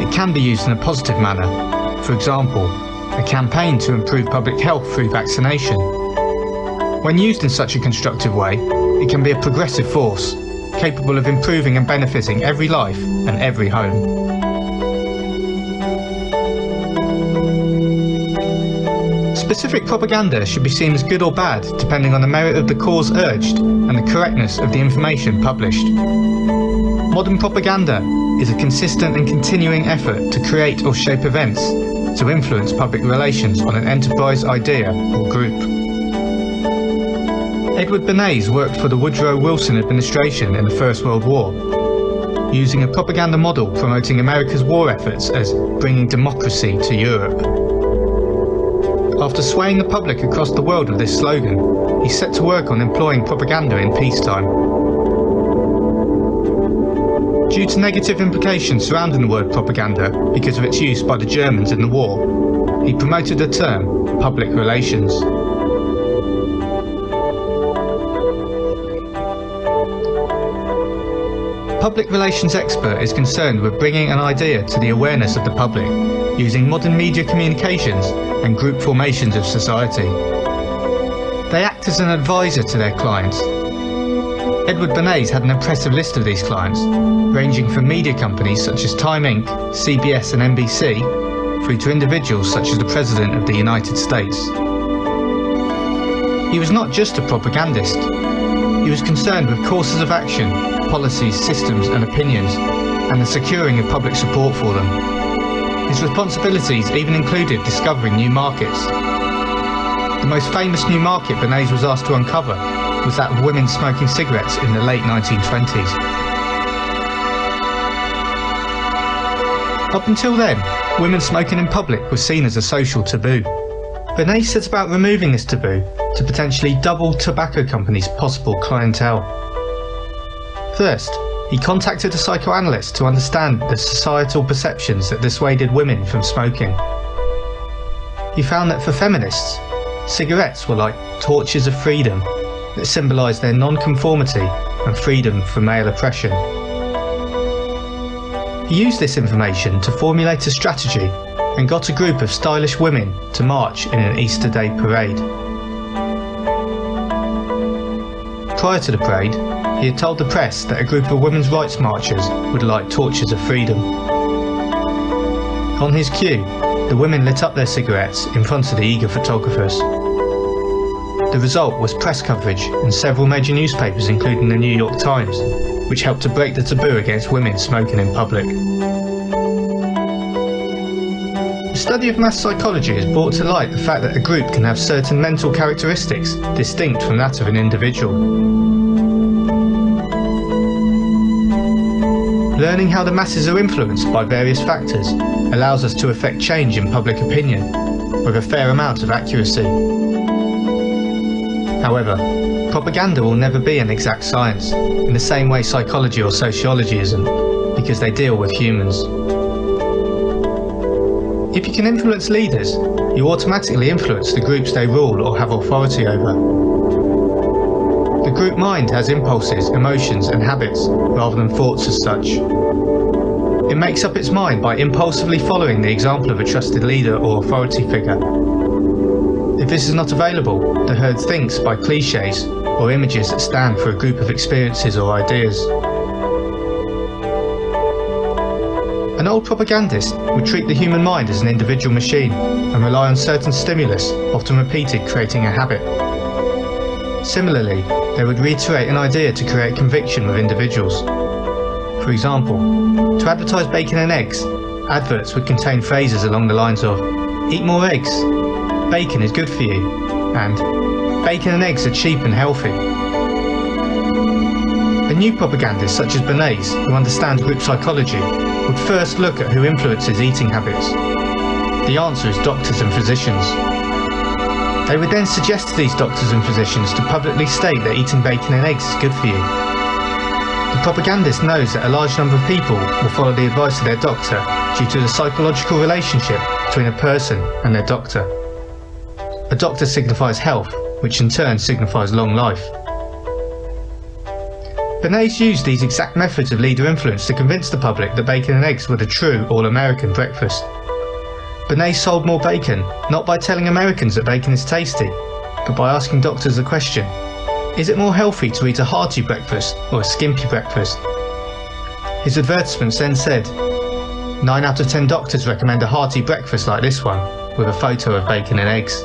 it can be used in a positive manner. For example, a campaign to improve public health through vaccination. When used in such a constructive way, it can be a progressive force, capable of improving and benefiting every life and every home. Specific propaganda should be seen as good or bad depending on the merit of the cause urged and the correctness of the information published. Modern propaganda is a consistent and continuing effort to create or shape events to influence public relations on an enterprise, idea or group. Edward Bernays worked for the Woodrow Wilson administration in the First World War, using a propaganda model promoting America's war efforts as bringing democracy to Europe. After swaying the public across the world with this slogan, he set to work on employing propaganda in peacetime. Due to negative implications surrounding the word propaganda because of its use by the Germans in the war, he promoted the term public relations. A public relations expert is concerned with bringing an idea to the awareness of the public using modern media communications and group formations of society. They act as an advisor to their clients. Edward Bernays had an impressive list of these clients, ranging from media companies such as Time Inc., CBS and NBC, through to individuals such as the President of the United States. He was not just a propagandist. He was concerned with courses of action, policies, systems and opinions, and the securing of public support for them. His responsibilities even included discovering new markets. The most famous new market Bernays was asked to uncover was that of women smoking cigarettes in the late 1920s. Up until then, women smoking in public was seen as a social taboo. Bernays set about removing this taboo to potentially double tobacco companies' possible clientele. First, he contacted a psychoanalyst to understand the societal perceptions that dissuaded women from smoking. He found that for feminists, cigarettes were like torches of freedom that symbolised their non-conformity and freedom from male oppression. He used this information to formulate a strategy and got a group of stylish women to march in an Easter Day parade. Prior to the parade, he had told the press that a group of women's rights marchers would light torches of freedom. On his cue, the women lit up their cigarettes in front of the eager photographers. The result was press coverage in several major newspapers, including the New York Times, which helped to break the taboo against women smoking in public. The study of mass psychology has brought to light the fact that a group can have certain mental characteristics distinct from that of an individual. Learning how the masses are influenced by various factors allows us to affect change in public opinion with a fair amount of accuracy. However, propaganda will never be an exact science, in the same way psychology or sociology isn't, because they deal with humans. If you can influence leaders, you automatically influence the groups they rule or have authority over. The group mind has impulses, emotions and habits, rather than thoughts as such. It makes up its mind by impulsively following the example of a trusted leader or authority figure. If this is not available, the herd thinks by clichés or images that stand for a group of experiences or ideas. An old propagandist would treat the human mind as an individual machine and rely on certain stimulus, often repeated, creating a habit. Similarly, they would reiterate an idea to create conviction with individuals. For example, to advertise bacon and eggs, adverts would contain phrases along the lines of "Eat more eggs," "Bacon is good for you," and "Bacon and eggs are cheap and healthy." A new propagandist such as Bernays, who understands group psychology, would first look at who influences eating habits. The answer is doctors and physicians. They would then suggest to these doctors and physicians to publicly state that eating bacon and eggs is good for you. The propagandist knows that a large number of people will follow the advice of their doctor due to the psychological relationship between a person and their doctor. A doctor signifies health, which in turn signifies long life. Bernays used these exact methods of leader influence to convince the public that bacon and eggs were the true all-American breakfast. Bernays sold more bacon, not by telling Americans that bacon is tasty, but by asking doctors the question, is it more healthy to eat a hearty breakfast or a skimpy breakfast? His advertisements then said, 9 out of 10 doctors recommend a hearty breakfast like this one, with a photo of bacon and eggs.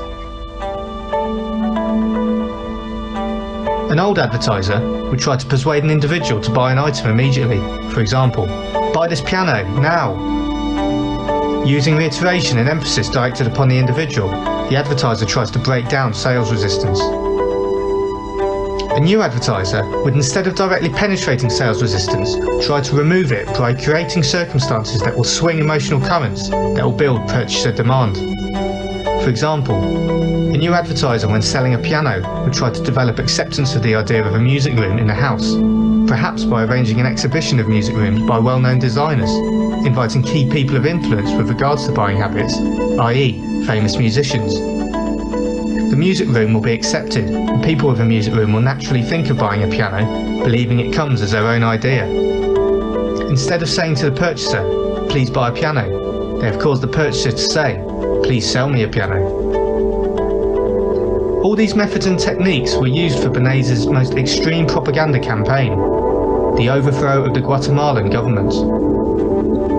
An old advertiser would try to persuade an individual to buy an item immediately. For example, buy this piano, now! Using reiteration and emphasis directed upon the individual, the advertiser tries to break down sales resistance. A new advertiser would, instead of directly penetrating sales resistance, try to remove it by creating circumstances that will swing emotional currents that will build purchaser demand. For example, a new advertiser when selling a piano would try to develop acceptance of the idea of a music room in a house, perhaps by arranging an exhibition of music rooms by well-known designers, inviting key people of influence with regards to buying habits, i.e. famous musicians. The music room will be accepted, and people with a music room will naturally think of buying a piano, believing it comes as their own idea. Instead of saying to the purchaser, "Please buy a piano," they have caused the purchaser to say, "Please sell me a piano." All these methods and techniques were used for Bernays' most extreme propaganda campaign, the overthrow of the Guatemalan government.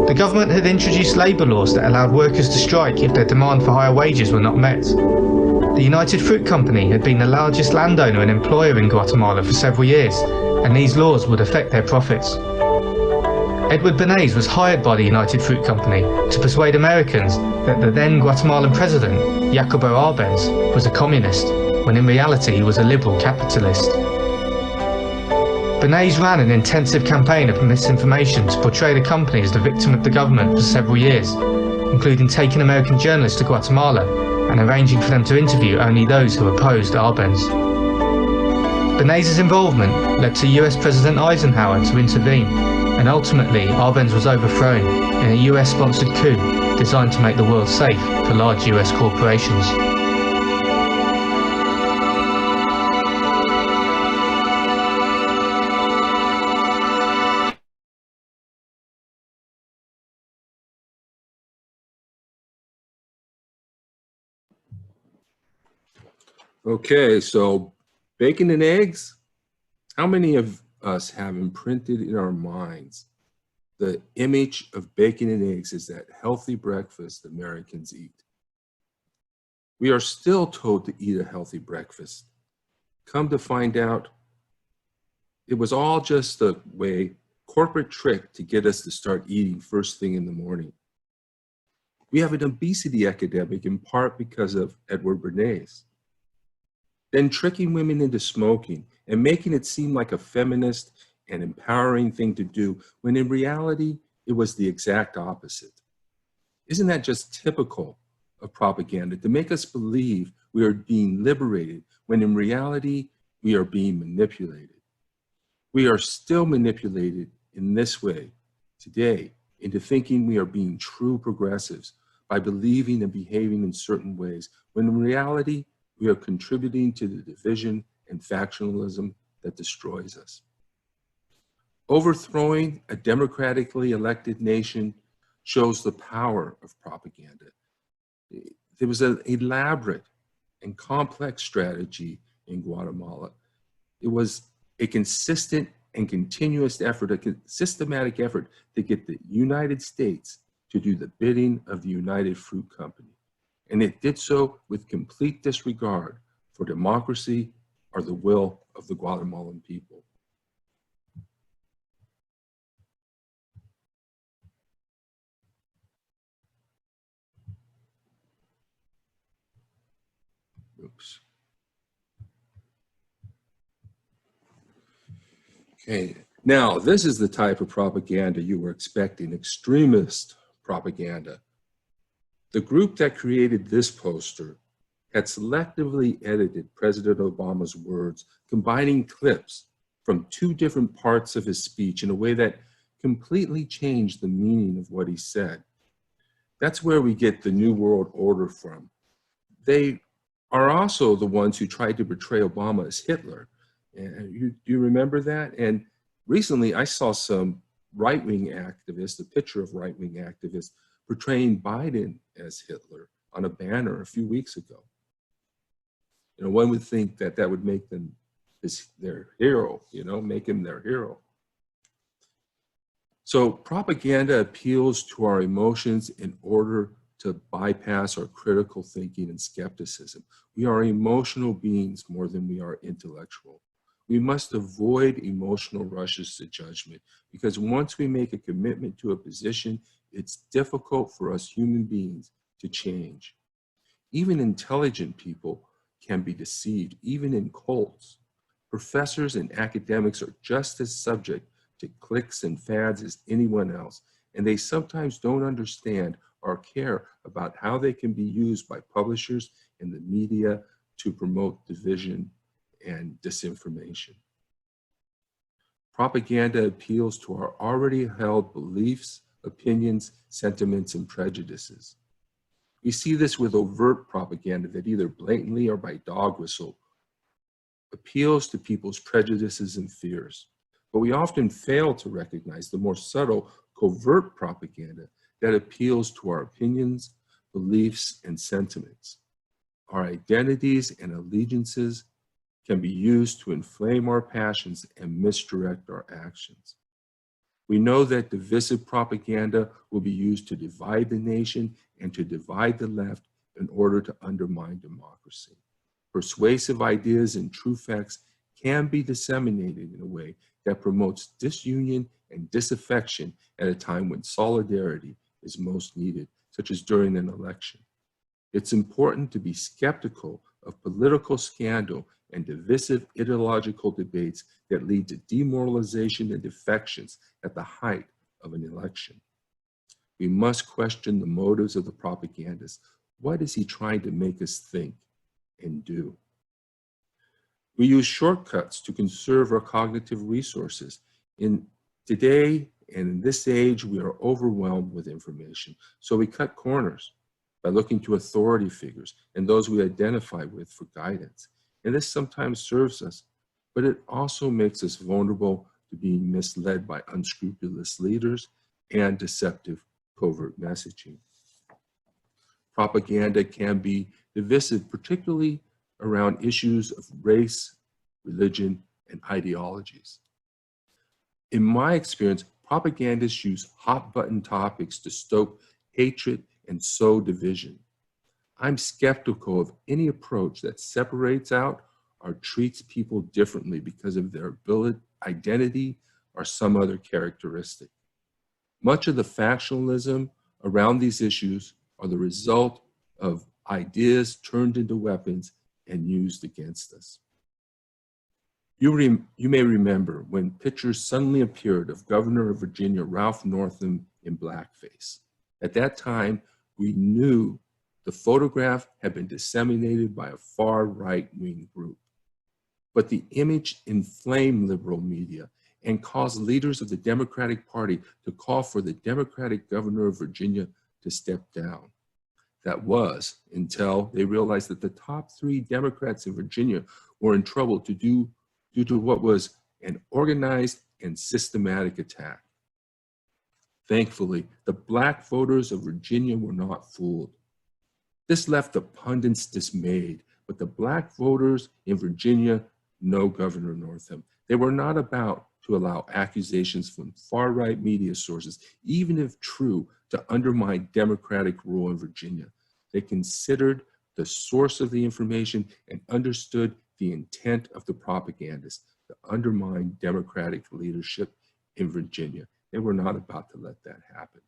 The government had introduced labour laws that allowed workers to strike if their demand for higher wages were not met. The United Fruit Company had been the largest landowner and employer in Guatemala for several years, and these laws would affect their profits. Edward Bernays was hired by the United Fruit Company to persuade Americans that the then Guatemalan president, Jacobo Arbenz, was a communist, when in reality he was a liberal capitalist. Bernays ran an intensive campaign of misinformation to portray the company as the victim of the government for several years, including taking American journalists to Guatemala and arranging for them to interview only those who opposed Arbenz. Bernays' involvement led to US President Eisenhower to intervene, and ultimately Arbenz was overthrown in a US-sponsored coup designed to make the world safe for large US corporations. Okay, so bacon and eggs. How many of us have imprinted in our minds the image of bacon and eggs as that healthy breakfast Americans eat? We are still told to eat a healthy breakfast. Come to find out, it was all just a corporate trick to get us to start eating first thing in the morning. We have an obesity epidemic in part because of Edward Bernays. Then tricking women into smoking and making it seem like a feminist and empowering thing to do, when in reality, it was the exact opposite. Isn't that just typical of propaganda, to make us believe we are being liberated, when in reality, we are being manipulated? We are still manipulated in this way today into thinking we are being true progressives by believing and behaving in certain ways, when in reality, we are contributing to the division and factionalism that destroys us. Overthrowing a democratically elected nation shows the power of propaganda. There was an elaborate and complex strategy in Guatemala. It was a consistent and continuous effort, a systematic effort to get the United States to do the bidding of the United Fruit Company. And it did so with complete disregard for democracy or the will of the Guatemalan people. Oops. Okay, now this is the type of propaganda you were expecting, extremist propaganda. The group that created this poster had selectively edited President Obama's words, combining clips from two different parts of his speech in a way that completely changed the meaning of what he said. That's where we get the New World Order from. They are also the ones who tried to portray Obama as Hitler. And do you remember that? And recently I saw some right-wing activists, a picture of right-wing activists portraying Biden as Hitler on a banner a few weeks ago. You know, one would think that that would make them their hero, you know, make him their hero. So propaganda appeals to our emotions in order to bypass our critical thinking and skepticism. We are emotional beings more than we are intellectual. We must avoid emotional rushes to judgment, because once we make a commitment to a position, it's difficult for us human beings to change. Even intelligent people can be deceived, even in cults. Professors and academics are just as subject to clicks and fads as anyone else, and they sometimes don't understand or care about how they can be used by publishers and the media to promote division and disinformation. Propaganda appeals to our already held beliefs, opinions, sentiments, and prejudices. We see this with overt propaganda that either blatantly or by dog whistle appeals to people's prejudices and fears. But we often fail to recognize the more subtle, covert propaganda that appeals to our opinions, beliefs, and sentiments. Our identities and allegiances can be used to inflame our passions and misdirect our actions. We know that divisive propaganda will be used to divide the nation and to divide the left in order to undermine democracy. Persuasive ideas and true facts can be disseminated in a way that promotes disunion and disaffection at a time when solidarity is most needed, such as during an election. It's important to be skeptical of political scandal and divisive ideological debates that lead to demoralization and defections at the height of an election. We must question the motives of the propagandist. What is he trying to make us think and do? We use shortcuts to conserve our cognitive resources. In today and in this age, we are overwhelmed with information. So we cut corners by looking to authority figures and those we identify with for guidance. And this sometimes serves us, but it also makes us vulnerable to being misled by unscrupulous leaders and deceptive covert messaging. Propaganda can be divisive, particularly around issues of race, religion, and ideologies. In my experience, propagandists use hot-button topics to stoke hatred and sow division. I'm skeptical of any approach that separates out or treats people differently because of their ability, identity, or some other characteristic. Much of the factionalism around these issues are the result of ideas turned into weapons and used against us. You may remember when pictures suddenly appeared of Governor of Virginia Ralph Northam in blackface. At that time, we knew the photograph had been disseminated by a far right-wing group. But the image inflamed liberal media and caused leaders of the Democratic Party to call for the Democratic governor of Virginia to step down. That was until they realized that the top 3 Democrats in Virginia were in trouble due to what was an organized and systematic attack. Thankfully, the black voters of Virginia were not fooled. This left the pundits dismayed, but the black voters in Virginia know Governor Northam. They were not about to allow accusations from far-right media sources, even if true, to undermine democratic rule in Virginia. They considered the source of the information and understood the intent of the propagandists to undermine democratic leadership in Virginia. They were not about to let that happen.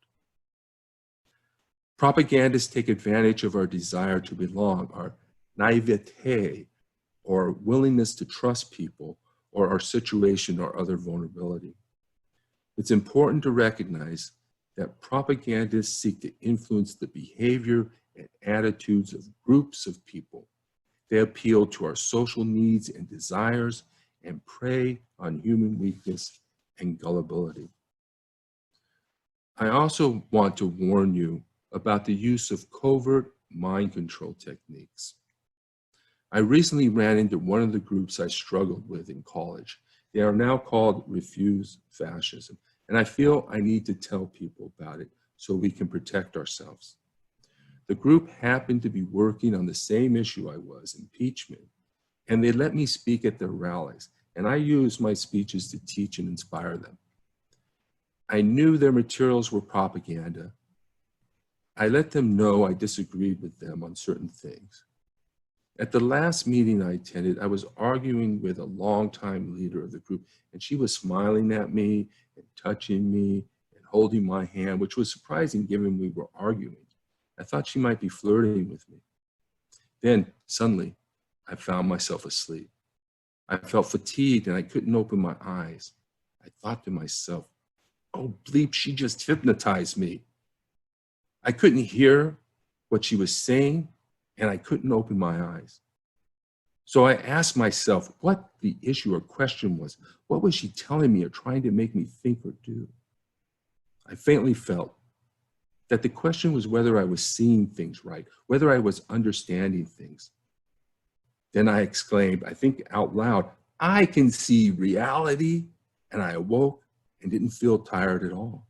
Propagandists take advantage of our desire to belong, our naivete, or willingness to trust people, or our situation or other vulnerability. It's important to recognize that propagandists seek to influence the behavior and attitudes of groups of people. They appeal to our social needs and desires and prey on human weakness and gullibility. I also want to warn you about the use of covert mind control techniques. I recently ran into one of the groups I struggled with in college. They are now called Refuse Fascism, and I feel I need to tell people about it so we can protect ourselves. The group happened to be working on the same issue I was, impeachment, and they let me speak at their rallies, and I used my speeches to teach and inspire them. I knew their materials were propaganda. I let them know I disagreed with them on certain things. At the last meeting I attended, I was arguing with a longtime leader of the group, and she was smiling at me and touching me and holding my hand, which was surprising given we were arguing. I thought she might be flirting with me. Then suddenly, I found myself asleep. I felt fatigued and I couldn't open my eyes. I thought to myself, oh bleep, she just hypnotized me. I couldn't hear what she was saying and I couldn't open my eyes. So I asked myself what the issue or question was. What was she telling me or trying to make me think or do? I faintly felt that the question was whether I was seeing things right, whether I was understanding things. Then I exclaimed, I think out loud, I can see reality, and I awoke and didn't feel tired at all.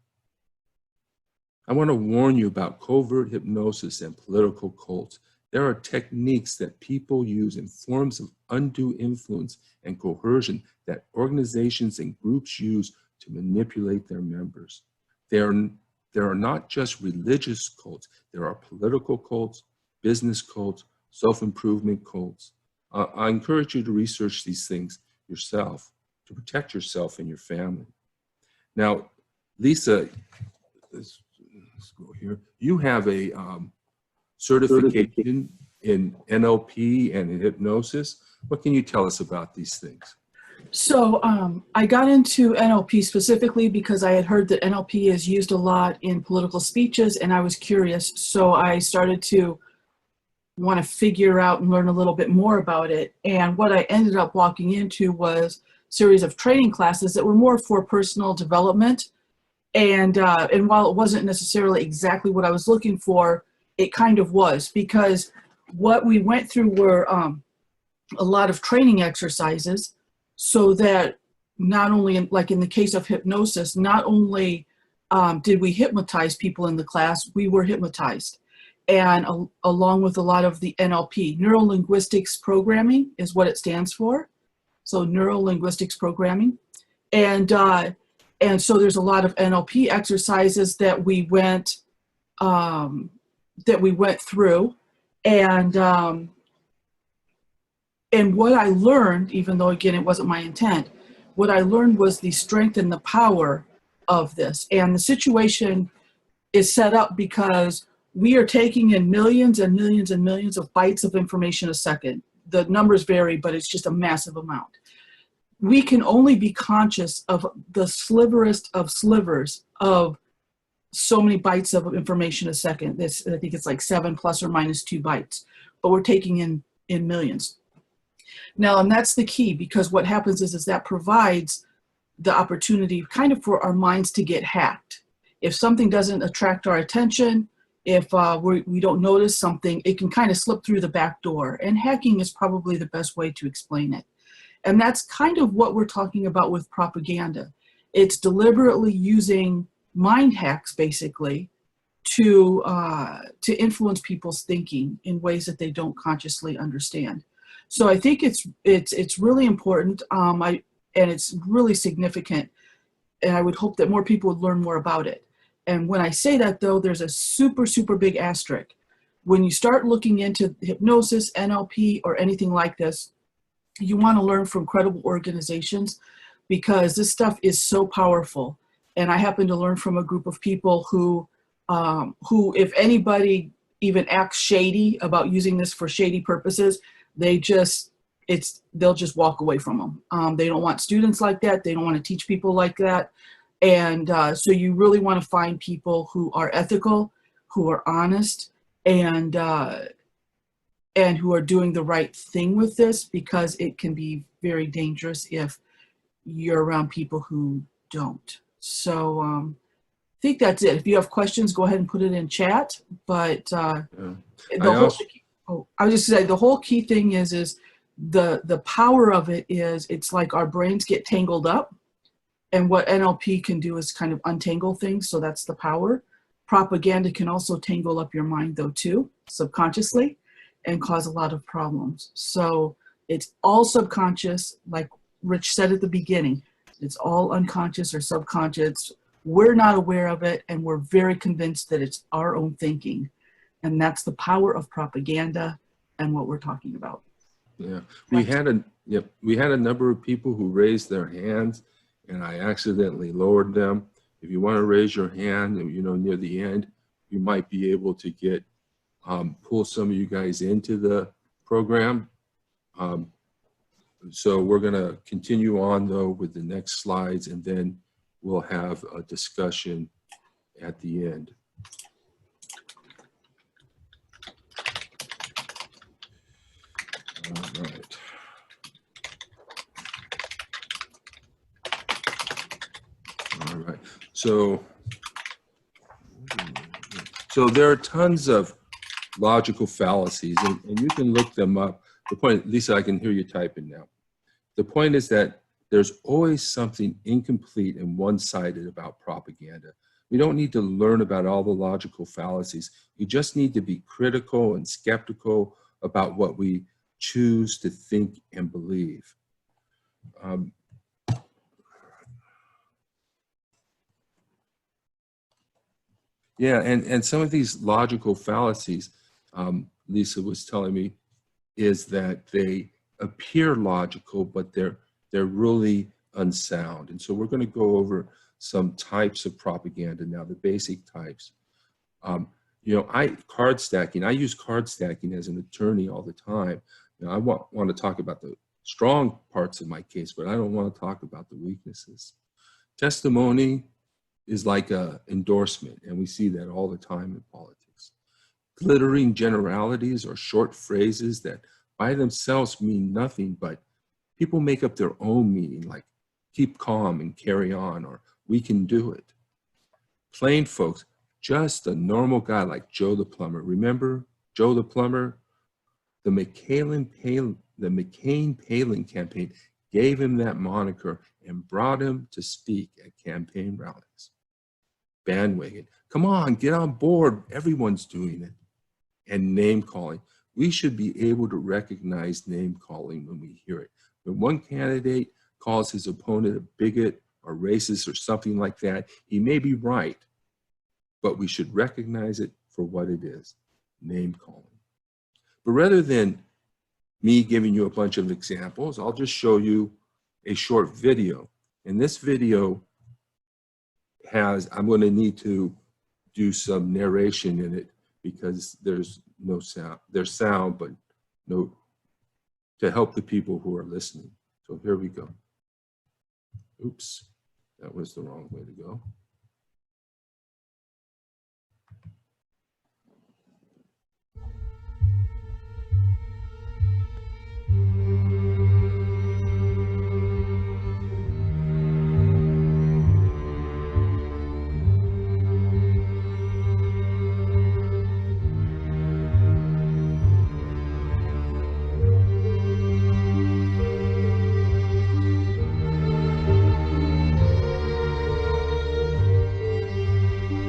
I want to warn you about covert hypnosis and political cults. There are techniques that people use in forms of undue influence and coercion that organizations and groups use to manipulate their members. There are not just religious cults, there are political cults, business cults, self-improvement cults. I encourage you to research these things yourself to protect yourself and your family. Now, Lisa, let's go here. You have a certification in NLP and in hypnosis. What can you tell us about these things? So I got into NLP specifically because I had heard that NLP is used a lot in political speeches, and I was curious. So I started to want to figure out and learn a little bit more about it. And what I ended up walking into was a series of training classes that were more for personal development. And while it wasn't necessarily exactly what I was looking for, it kind of was, because what we went through were a lot of training exercises, so that not only, like in the case of hypnosis, not only did we hypnotize people in the class, we were hypnotized. and along with a lot of the NLP, neuro-linguistics programming is what it stands for. So neuro-linguistics programming. And so there's a lot of NLP exercises that we went through. And what I learned, even though again, it wasn't my intent, what I learned was the strength and the power of this. And the situation is set up because we are taking in millions and millions and millions of bytes of information a second. The numbers vary, but it's just a massive amount. We can only be conscious of the sliverest of slivers of so many bytes of information a second. I think it's like 7 plus or minus 2 bytes, but we're taking in millions. Now, and that's the key, because what happens is that provides the opportunity kind of for our minds to get hacked. If something doesn't attract our attention, if we don't notice something, it can kind of slip through the back door. And hacking is probably the best way to explain it. And that's kind of what we're talking about with propaganda. It's deliberately using mind hacks, basically, to influence people's thinking in ways that they don't consciously understand. So I think it's really important, and it's really significant, and I would hope that more people would learn more about it. And when I say that, though, there's a super, super big asterisk. When you start looking into hypnosis, NLP, or anything like this, you want to learn from credible organizations, because this stuff is so powerful. And I happen to learn from a group of people who if anybody even acts shady about using this for shady purposes, they'll just walk away from them. They don't want students like that. They don't want to teach people like that. And so you really want to find people who are ethical, who are honest, and who are doing the right thing with this, because it can be very dangerous if you're around people who don't. So I think that's it. If you have questions, go ahead and put it in chat. But I was just saying, the whole key thing is the power of it is, it's like our brains get tangled up, and what NLP can do is kind of untangle things. So that's the power. Propaganda can also tangle up your mind, though, too, subconsciously, and cause a lot of problems. So it's all subconscious, like Rich said at the beginning. It's all unconscious or subconscious. We're not aware of it, and we're very convinced that it's our own thinking. And that's the power of propaganda and what we're talking about. Yeah, we had a number of people who raised their hands, and I accidentally lowered them. If you want to raise your hand, near the end, you might be able to get pull some of you guys into the program. So we're going to continue on, though, with the next slides, and then we'll have a discussion at the end. All right. All right. So there are tons of logical fallacies, and you can look them up. The point, Lisa, I can hear you typing now. The point is that there's always something incomplete and one-sided about propaganda. We don't need to learn about all the logical fallacies. We just need to be critical and skeptical about what we choose to think and believe. Yeah, and some of these logical fallacies, Lisa was telling me, is that they appear logical, but they're really unsound. And so we're going to go over some types of propaganda now, the basic types. Card stacking. I use card stacking as an attorney all the time. I want to talk about the strong parts of my case, but I don't want to talk about the weaknesses. Testimony is like an endorsement, and we see that all the time in politics. Glittering generalities or short phrases that by themselves mean nothing, but people make up their own meaning, like keep calm and carry on, or we can do it. Plain folks, just a normal guy like Joe the plumber. Remember Joe the plumber? The McCain-Palin campaign gave him that moniker and brought him to speak at campaign rallies. Bandwagon. Come on, get on board. Everyone's doing it. and name calling. We should be able to recognize name calling when we hear it. When one candidate calls his opponent a bigot or racist or something like that, he may be right, but we should recognize it for what it is, name calling. But rather than me giving you a bunch of examples, I'll just show you a short video. And this video I'm going to need to do some narration in it because there's no sound. There's sound, but no, to help the people who are listening. So here we go. Oops, that was the wrong way to go.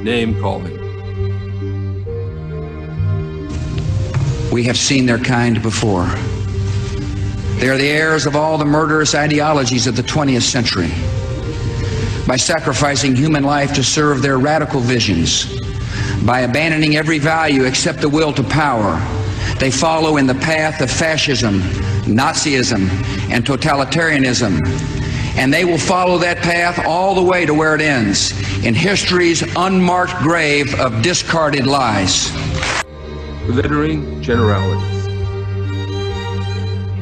Name calling. We have seen their kind before. They are the heirs of all the murderous ideologies of the 20th century. By sacrificing human life to serve their radical visions, by abandoning every value except the will to power, they follow in the path of fascism, Nazism, and totalitarianism. And they will follow that path all the way to where it ends, in history's unmarked grave of discarded lies. Glittering generalities.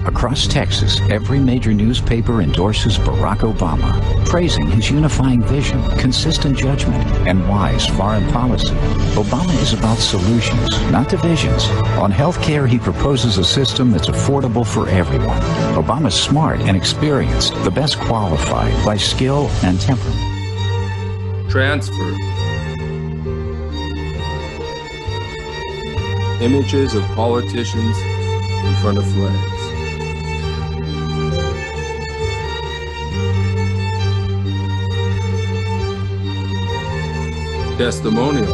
Across Texas, every major newspaper endorses Barack Obama, praising his unifying vision, consistent judgment, and wise foreign policy. Obama is about solutions, not divisions. On health care, he proposes a system that's affordable for everyone. Obama's smart and experienced, the best qualified by skill and temperament. Transfer. Images of politicians in front of flags. Testimonial.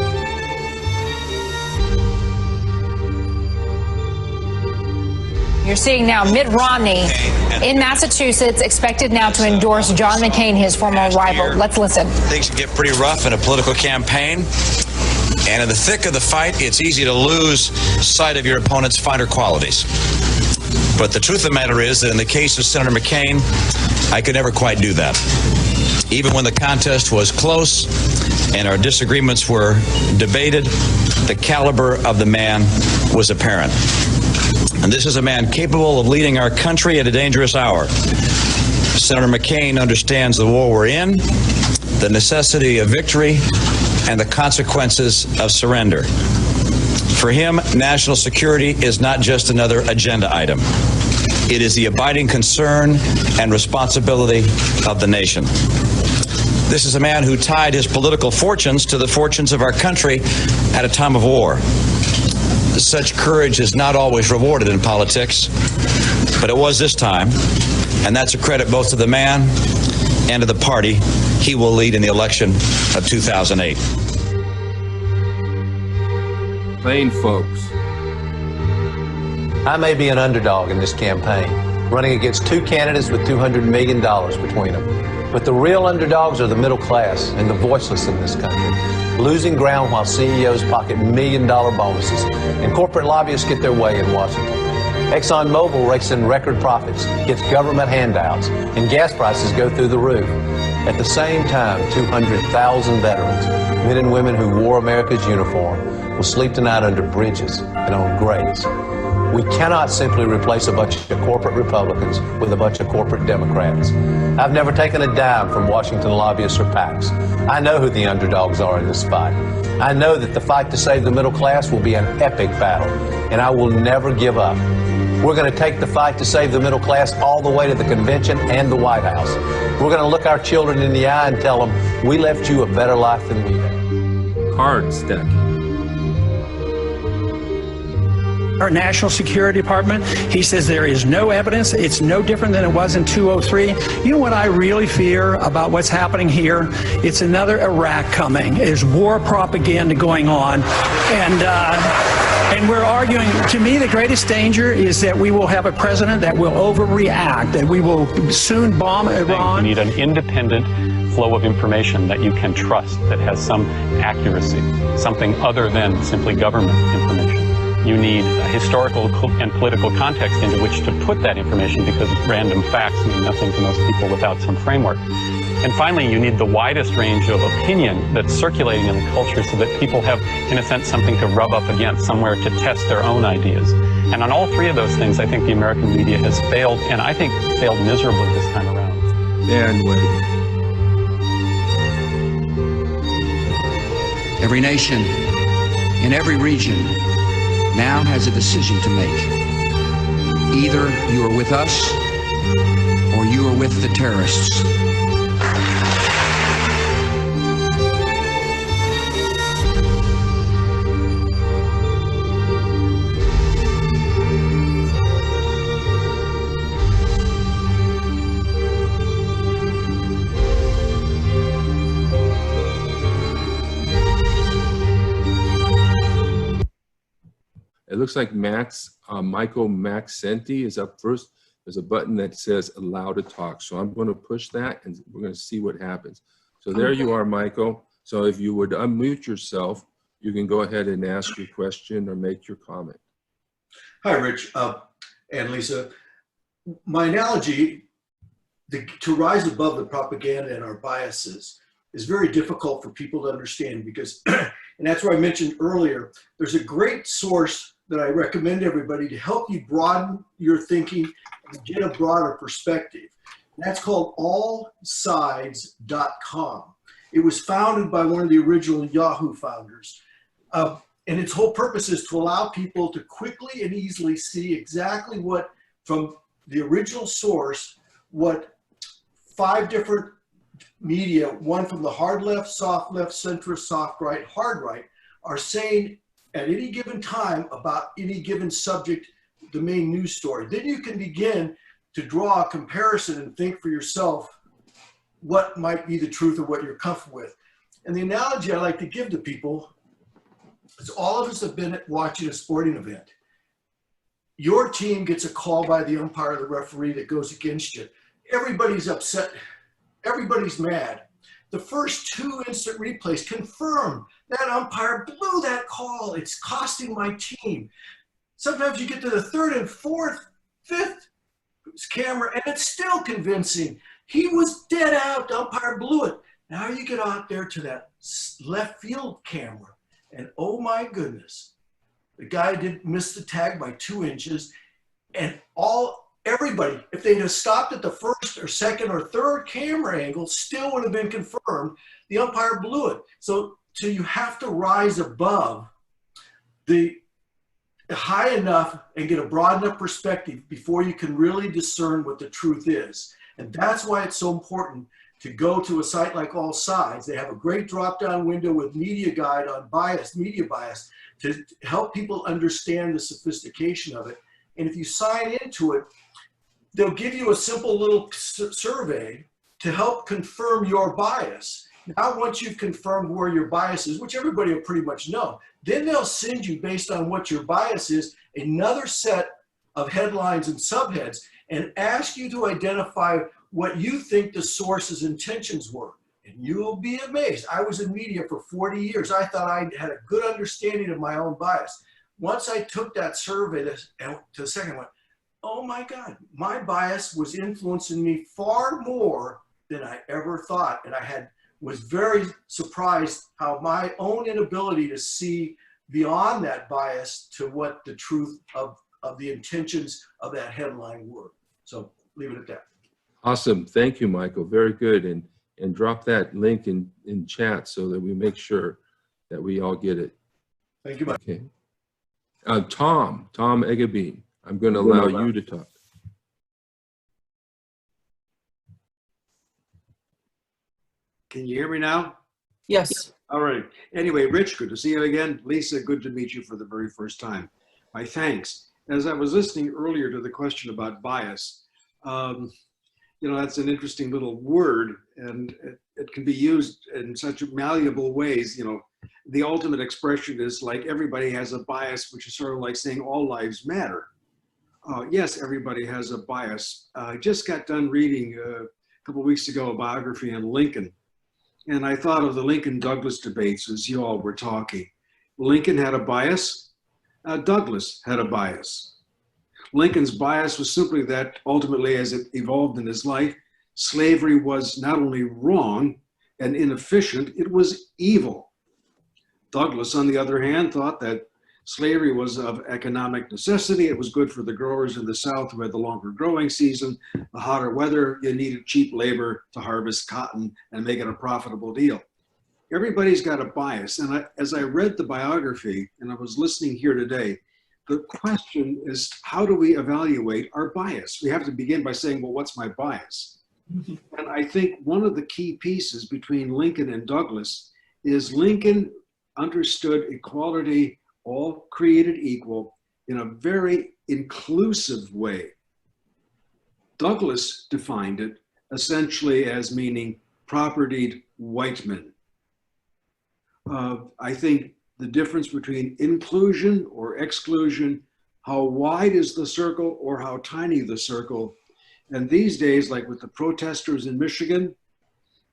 You're seeing now Mitt Romney in Massachusetts, expected now to endorse John McCain, his former rival. Let's listen. Things can get pretty rough in a political campaign. And in the thick of the fight, it's easy to lose sight of your opponent's finer qualities. But the truth of the matter is that in the case of Senator McCain, I could never quite do that. Even when the contest was close and our disagreements were debated, the caliber of the man was apparent. And this is a man capable of leading our country at a dangerous hour. Senator McCain understands the war we're in, the necessity of victory, and the consequences of surrender. For him, national security is not just another agenda item. It is the abiding concern and responsibility of the nation. This is a man who tied his political fortunes to the fortunes of our country at a time of war. Such courage is not always rewarded in politics, but it was this time, and that's a credit both to the man and to the party he will lead in the election of 2008. Plain folks. I may be an underdog in this campaign, running against two candidates with $200 million between them. But the real underdogs are the middle class and the voiceless in this country, losing ground while CEOs pocket million-dollar bonuses and corporate lobbyists get their way in Washington. ExxonMobil rakes in record profits, gets government handouts, and gas prices go through the roof. At the same time, 200,000 veterans, men and women who wore America's uniform, will sleep tonight under bridges and on graves. We cannot simply replace a bunch of corporate Republicans with a bunch of corporate Democrats. I've never taken a dime from Washington lobbyists or PACs. I know who the underdogs are in this fight. I know that the fight to save the middle class will be an epic battle, and I will never give up. We're going to take the fight to save the middle class all the way to the convention and the White House. We're going to look our children in the eye and tell them, we left you a better life than we had. Card stacking. Our National Security Department, he says there is no evidence. It's no different than it was in 2003. You know what I really fear about what's happening here? It's another Iraq coming. There's war propaganda going on. And And we're arguing, to me, the greatest danger is that we will have a president that will overreact, that we will soon bomb Iran. You need an independent flow of information that you can trust, that has some accuracy, something other than simply government information. You need a historical and political context into which to put that information, because random facts mean nothing to most people without some framework. And finally, you need the widest range of opinion that's circulating in the culture so that people have, in a sense, something to rub up against, somewhere to test their own ideas. And on all three of those things, I think the American media has failed, and I think failed miserably this time around. Every nation in every region now has a decision to make. Either you are with us or you are with the terrorists. It looks like Michael Maxenti is up first. There's a button that says allow to talk. So I'm going to push that and we're going to see what happens. So there you are, Michael. So if you would unmute yourself, you can go ahead and ask your question or make your comment. Hi, Rich and Lisa. My analogy, to rise above the propaganda and our biases, is very difficult for people to understand because, and that's where I mentioned earlier, there's a great source that I recommend everybody to help you broaden your thinking and get a broader perspective. And that's called allsides.com. It was founded by one of the original Yahoo founders. And its whole purpose is to allow people to quickly and easily see exactly what, from the original source, what 5 different media, one from the hard left, centrist, soft right, hard right, are saying at any given time about any given subject, the main news story. Then you can begin to draw a comparison and think for yourself what might be the truth of what you're comfortable with. And the analogy I like to give to people is all of us have been watching a sporting event. Your team gets a call by the umpire or the referee that goes against you. Everybody's upset. Everybody's mad. The first 2 instant replays confirm that umpire blew that call. It's costing my team. Sometimes you get to the 3rd and 4th, 5th camera, and it's still convincing. He was dead out. The umpire blew it. Now you get out there to that left field camera, and oh my goodness, the guy did miss the tag by 2 inches, and everybody, if they'd have stopped at the 1st or 2nd or 3rd camera angle, still would have been confirmed. The umpire blew it. So you have to rise above the high enough and get a broad enough perspective before you can really discern what the truth is. And that's why it's so important to go to a site like All Sides. They have a great drop-down window with media guide on media bias, to help people understand the sophistication of it. And if you sign into it, they'll give you a simple little survey to help confirm your bias. Now, once you've confirmed where your bias is, which everybody will pretty much know, then they'll send you, based on what your bias is, another set of headlines and subheads and ask you to identify what you think the source's intentions were. And you'll be amazed. I was in media for 40 years. I thought I had a good understanding of my own bias. Once I took that survey to the second one, oh my God, my bias was influencing me far more than I ever thought. And was very surprised how my own inability to see beyond that bias to what the truth of the intentions of that headline were. So leave it at that. Awesome. Thank you, Michael. Very good. And drop that link in chat so that we make sure that we all get it. Thank you, Mike. Okay. Tom Eggebein, I'm going to allow you to talk. Can you hear me now? Yes. All right. Anyway, Rich, good to see you again. Lisa, good to meet you for the very first time. My thanks. As I was listening earlier to the question about bias, that's an interesting little word, and it can be used in such malleable ways. the ultimate expression is like everybody has a bias, which is sort of like saying all lives matter. Yes, everybody has a bias. I just got done reading a couple of weeks ago a biography on Lincoln, and I thought of the Lincoln-Douglas debates as you all were talking. Lincoln had a bias. Douglas had a bias. Lincoln's bias was simply that ultimately, as it evolved in his life, slavery was not only wrong and inefficient, it was evil. Douglas, on the other hand, thought that slavery was of economic necessity. It was good for the growers in the South who had the longer growing season, the hotter weather. You needed cheap labor to harvest cotton and make it a profitable deal. Everybody's got a bias. And as I read the biography and I was listening here today, the question is, how do we evaluate our bias? We have to begin by saying, well, what's my bias? And I think one of the key pieces between Lincoln and Douglas is Lincoln understood equality, all created equal, in a very inclusive way. Douglas defined it essentially as meaning propertied white men. I think the difference between inclusion or exclusion, how wide is the circle or how tiny the circle. And these days, like with the protesters in Michigan,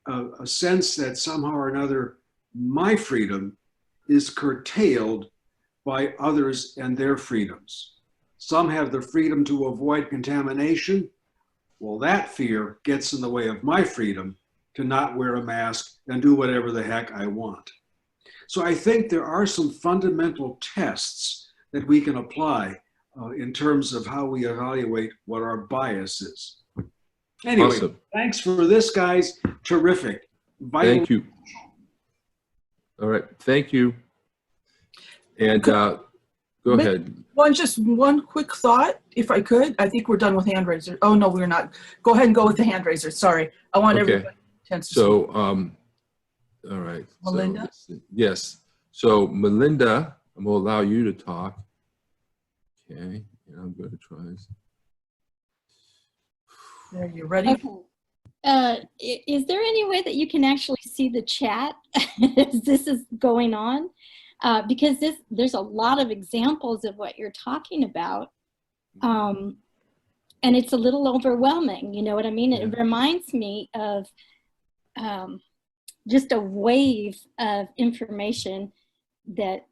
a sense that somehow or another my freedom is curtailed by others and their freedoms. Some have the freedom to avoid contamination. Well, that fear gets in the way of my freedom to not wear a mask and do whatever the heck I want. So I think there are some fundamental tests that we can apply in terms of how we evaluate what our bias is. Anyway, Awesome. Thanks for this, guys. Terrific. Thank you. All right, thank you. And go ahead. Just one quick thought, if I could. I think we're done with hand raisers. Oh, no, we're not. Go ahead and go with the hand raisers. Sorry. I want everybody a chance to speak. All right. Melinda? So, yes. So Melinda, I'm going to allow you to talk. Okay. And I'm going to try this. Are you ready? Okay. Is there any way that you can actually see the chat as this is going on? Because there's a lot of examples of what you're talking about. And it's a little overwhelming, you know what I mean? Yeah. It reminds me of just a wave of information that,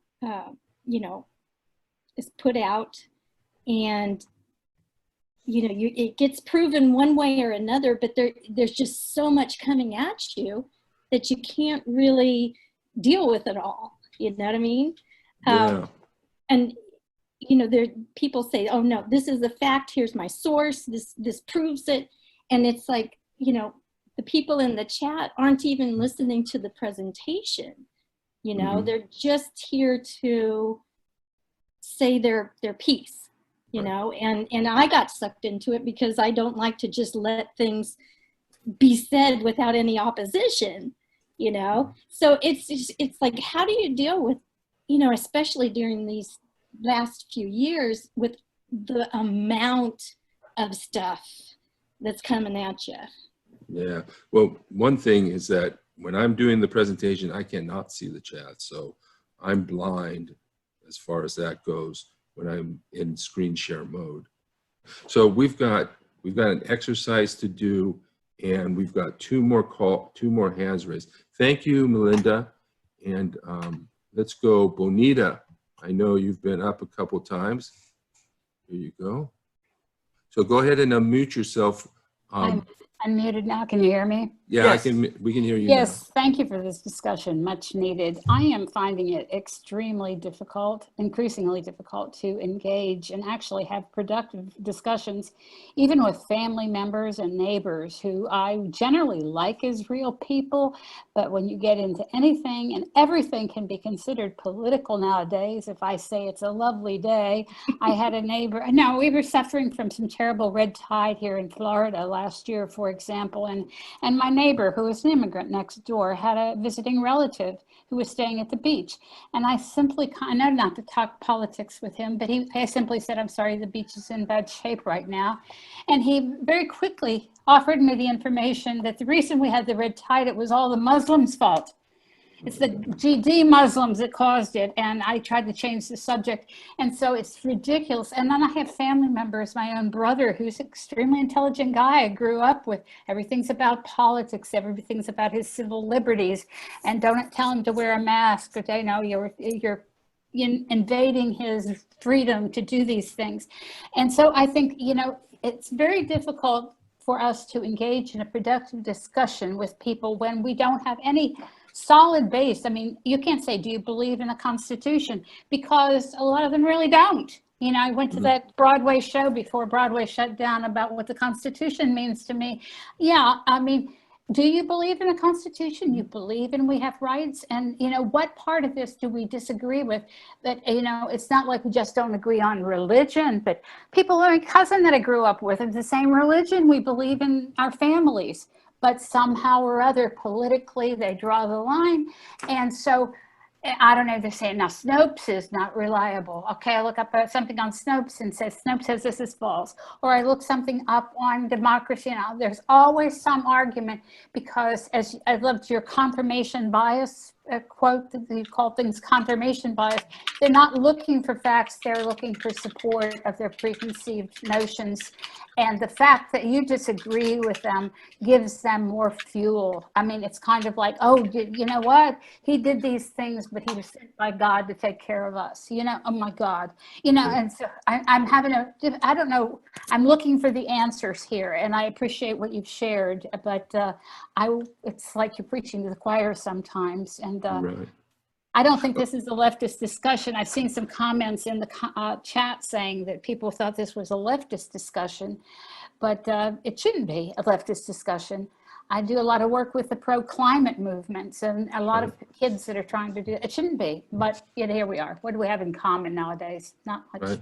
you know, is put out, and, you know, it gets proven one way or another, but there's just so much coming at you that you can't really deal with it all. You know what I mean? Yeah. And, you know, people say, oh no, this is a fact. Here's my source. This proves it. And it's like, you know, the people in the chat aren't even listening to the presentation. You know, they're just here to say their piece, you know, and I got sucked into it because I don't like to just let things be said without any opposition. You know, so it's like, how do you deal with, you know, especially during these last few years with the amount of stuff that's coming at you? Yeah. Well, one thing is that when I'm doing the presentation, I cannot see the chat. So I'm blind as far as that goes when I'm in screen share mode. So we've got an exercise to do, and we've got two more hands raised. Thank you, Melinda. And let's go, Bonita. I know you've been up a couple times. Here you go. So go ahead and unmute yourself. I'm muted now. Can you hear me? Yeah, yes. We can hear you now. Yes, thank you for this discussion, much needed. I am finding it extremely difficult, increasingly difficult to engage and actually have productive discussions, even with family members and neighbors who I generally like as real people. But when you get into anything, and everything can be considered political nowadays. If I say it's a lovely day, I had a neighbor, no, we were suffering from some terrible red tide here in Florida last year, for example, and my neighbor, who was an immigrant next door, had a visiting relative who was staying at the beach. And I simply, I know not to talk politics with him, but I simply said, I'm sorry, the beach is in bad shape right now. And he very quickly offered me the information that the reason we had the red tide, it was all the Muslims' fault. It's the GD Muslims that caused it, and I tried to change the subject, and so it's ridiculous. And then I have family members, my own brother, who's an extremely intelligent guy I grew up with. Everything's about politics, everything's about his civil liberties, and don't tell him to wear a mask, or you're invading his freedom to do these things. And so I think, it's very difficult for us to engage in a productive discussion with people when we don't have any solid base. I mean, you can't say, do you believe in the Constitution? Because a lot of them really don't. I went to that Broadway show before Broadway shut down about what the Constitution means to me. Yeah, I mean, do you believe in the Constitution? You believe in we have rights? And, what part of this do we disagree with? That, it's not like we just don't agree on religion, but people like my cousin that I grew up with have the same religion. We believe in our families, but somehow or other, politically, they draw the line. And so, I don't know, they're saying, now Snopes is not reliable. Okay, I look up something on Snopes and says, Snopes says this is false. Or I look something up on democracy, and there's always some argument, because as I loved your confirmation bias quote, that you call things confirmation bias. They're not looking for facts, they're looking for support of their preconceived notions. And the fact that you disagree with them gives them more fuel. I mean, it's kind of like, oh, you know what? He did these things, but he was sent by God to take care of us. Oh my God. And so I'm having I don't know, I'm looking for the answers here, and I appreciate what you've shared, but it's like you're preaching to the choir sometimes. And Right. I don't think this is a leftist discussion. I've seen some comments in the chat saying that people thought this was a leftist discussion, but it shouldn't be a leftist discussion. I do a lot of work with the pro-climate movements and a lot of kids that are trying to do it. It shouldn't be, but yet here we are. What do we have in common nowadays? Not much. Right.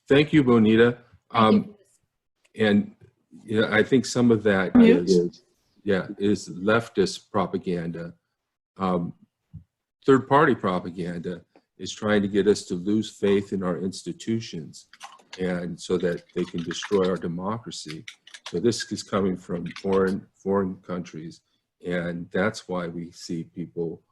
Thank you, Bonita. And I think some of that is leftist propaganda. Third-party propaganda is trying to get us to lose faith in our institutions, and so that they can destroy our democracy. So this is coming from foreign countries, and that's why we see people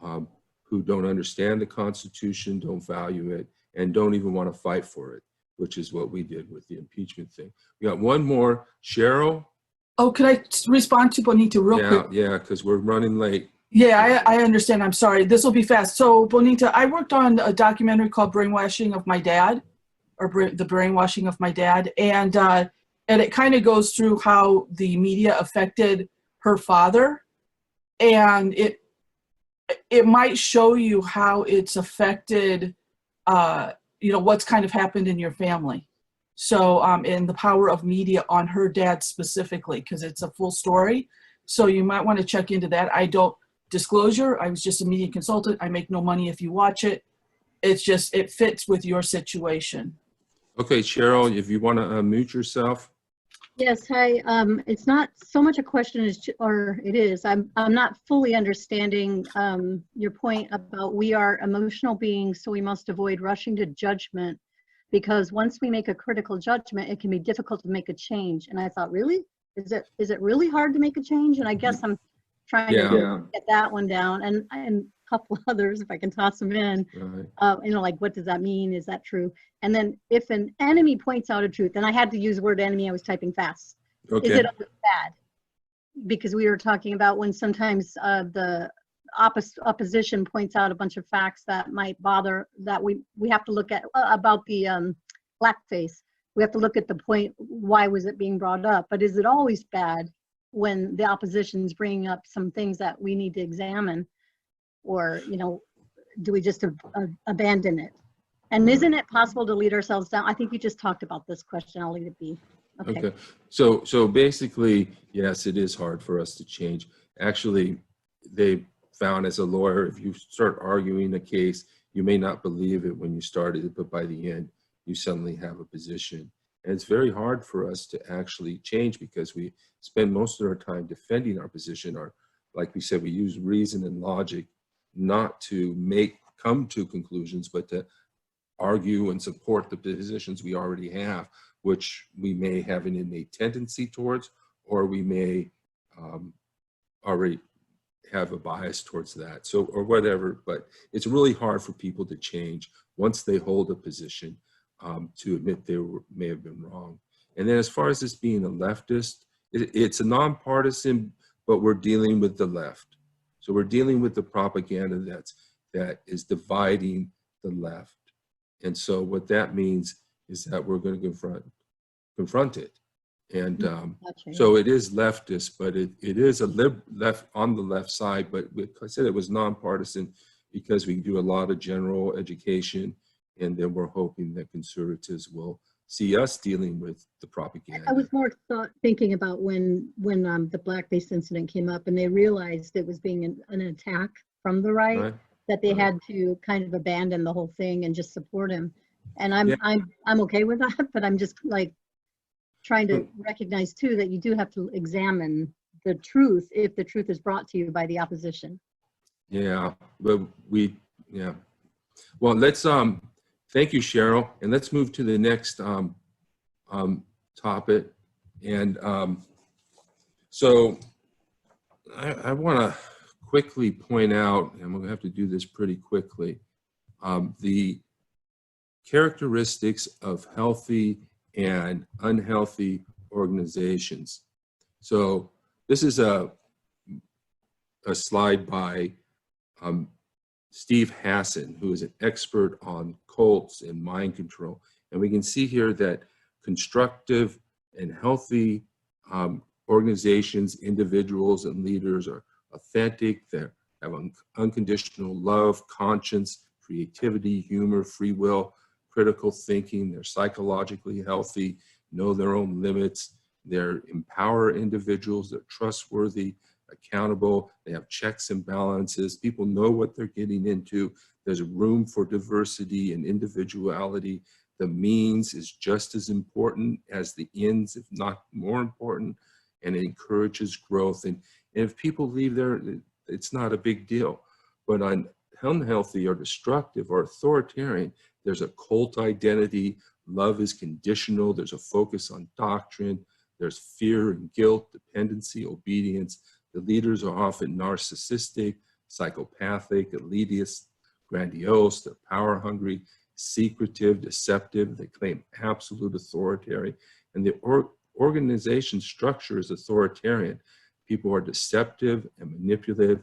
who don't understand the Constitution, don't value it, and don't even want to fight for it, which is what we did with the impeachment thing. We got one more. Cheryl? Oh, could I respond to Bonita real quick? Yeah, because we're running late. Yeah, I understand. I'm sorry. This will be fast. So, Bonita, I worked on a documentary called Brainwashing of My Dad, or The Brainwashing of My Dad. And it kind of goes through how the media affected her father. And it might show you how it's affected, what's kind of happened in your family. So, and the power of media on her dad specifically, because it's a full story. So you might want to check into that. Disclosure, I was just a media consultant. I make no money if you watch it. It's just, it fits with your situation. Okay, Cheryl, if you want to unmute yourself. Yes, hi. It's not so much a question as, or it is, I'm not fully understanding your point about we are emotional beings, so we must avoid rushing to judgment, because once we make a critical judgment, it can be difficult to make a change. And I thought, really? Is it really hard to make a change? And I guess I'm trying to get that one down, and a couple others, if I can toss them in. Right. Like, what does that mean? Is that true? And then if an enemy points out a truth, and I had to use the word enemy, I was typing fast. Okay. Is it always bad? Because we were talking about when sometimes the opposition points out a bunch of facts that might bother, that we have to look at, about the blackface. We have to look at the point, why was it being brought up? But is it always bad when the opposition's bringing up some things that we need to examine? Or, do we just abandon it? And isn't it possible to lead ourselves down? I think you just talked about this question. I'll leave it be. Okay. So basically, yes, it is hard for us to change. Actually, they found as a lawyer, if you start arguing a case, you may not believe it when you started it, but by the end, you suddenly have a position. And it's very hard for us to actually change, because we spend most of our time defending our position. Like we said, we use reason and logic not to come to conclusions, but to argue and support the positions we already have, which we may have an innate tendency towards, or we may already have a bias towards that, so, or whatever, but it's really hard for people to change once they hold a position, to admit they may have been wrong. And then as far as this being a leftist, it's a nonpartisan, but we're dealing with the left. So we're dealing with the propaganda that is dividing the left. And so what that means is that we're going to confront it. And so it is leftist, but it is a left on the left side. But I said it was nonpartisan because we do a lot of general education, and then we're hoping that conservatives will see us dealing with the propaganda. I was more thinking about when the blackface incident came up and they realized it was being an attack from the right, that they had to kind of abandon the whole thing and just support him. And I'm okay with that, but I'm just like trying to recognize too that you do have to examine the truth if the truth is brought to you by the opposition. Yeah, but well, let's thank you, Cheryl, and let's move to the next topic. And so I want to quickly point out, and we're going to have to do this pretty quickly, the characteristics of healthy and unhealthy organizations. So this is a slide by Steve Hassan, who is an expert on cults and mind control. And we can see here that constructive and healthy organizations, individuals, and leaders are authentic, they have unconditional love, conscience, creativity, humor, free will, critical thinking, they're psychologically healthy, know their own limits, they're empower individuals, they're trustworthy, accountable, they have checks and balances, people know what they're getting into, there's room for diversity and individuality, the means is just as important as the ends, if not more important, and it encourages growth. And if people leave there, it's not a big deal. But on unhealthy or destructive or authoritarian, there's a cult identity, love is conditional, there's a focus on doctrine, there's fear and guilt, dependency, obedience. The leaders are often narcissistic, psychopathic, elitist, grandiose, they're power hungry, secretive, deceptive, they claim absolute authority, and the organization structure is authoritarian. People are deceptive and manipulative,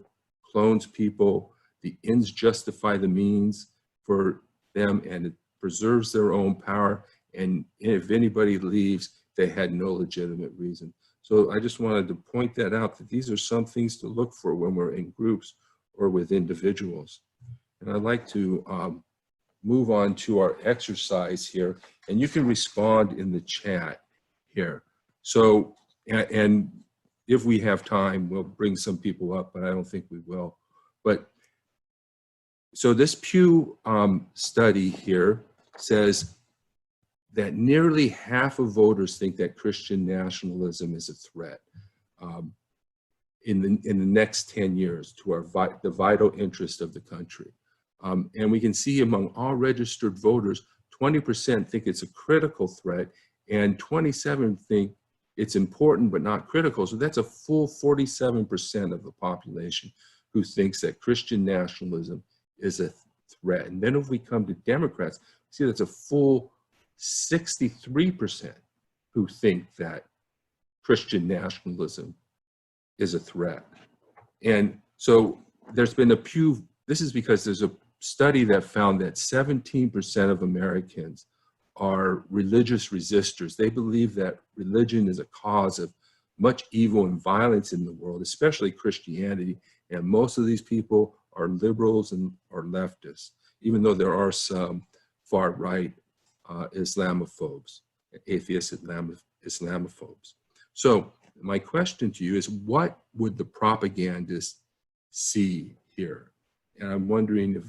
clones people, the ends justify the means for them, and it preserves their own power, and if anybody leaves, they had no legitimate reason. So I just wanted to point that out, that these are some things to look for when we're in groups or with individuals. And I'd like to move on to our exercise here, and you can respond in the chat here. So, and if we have time, we'll bring some people up, but I don't think we will. But so this Pew study here says that nearly half of voters think that Christian nationalism is a threat in the next 10 years to the vital interest of the country. And we can see among all registered voters, 20% think it's a critical threat, and 27% think it's important but not critical. So that's a full 47% of the population who thinks that Christian nationalism is a threat. And then if we come to Democrats, see that's a full 63% who think that Christian nationalism is a threat. And so there's been a Pew, this is because there's a study that found that 17% of Americans are religious resistors. They believe that religion is a cause of much evil and violence in the world, especially Christianity. And most of these people are liberals and are leftists, even though there are some far-right Islamophobes, atheist Islamophobes. So my question to you is, what would the propagandists see here? And I'm wondering if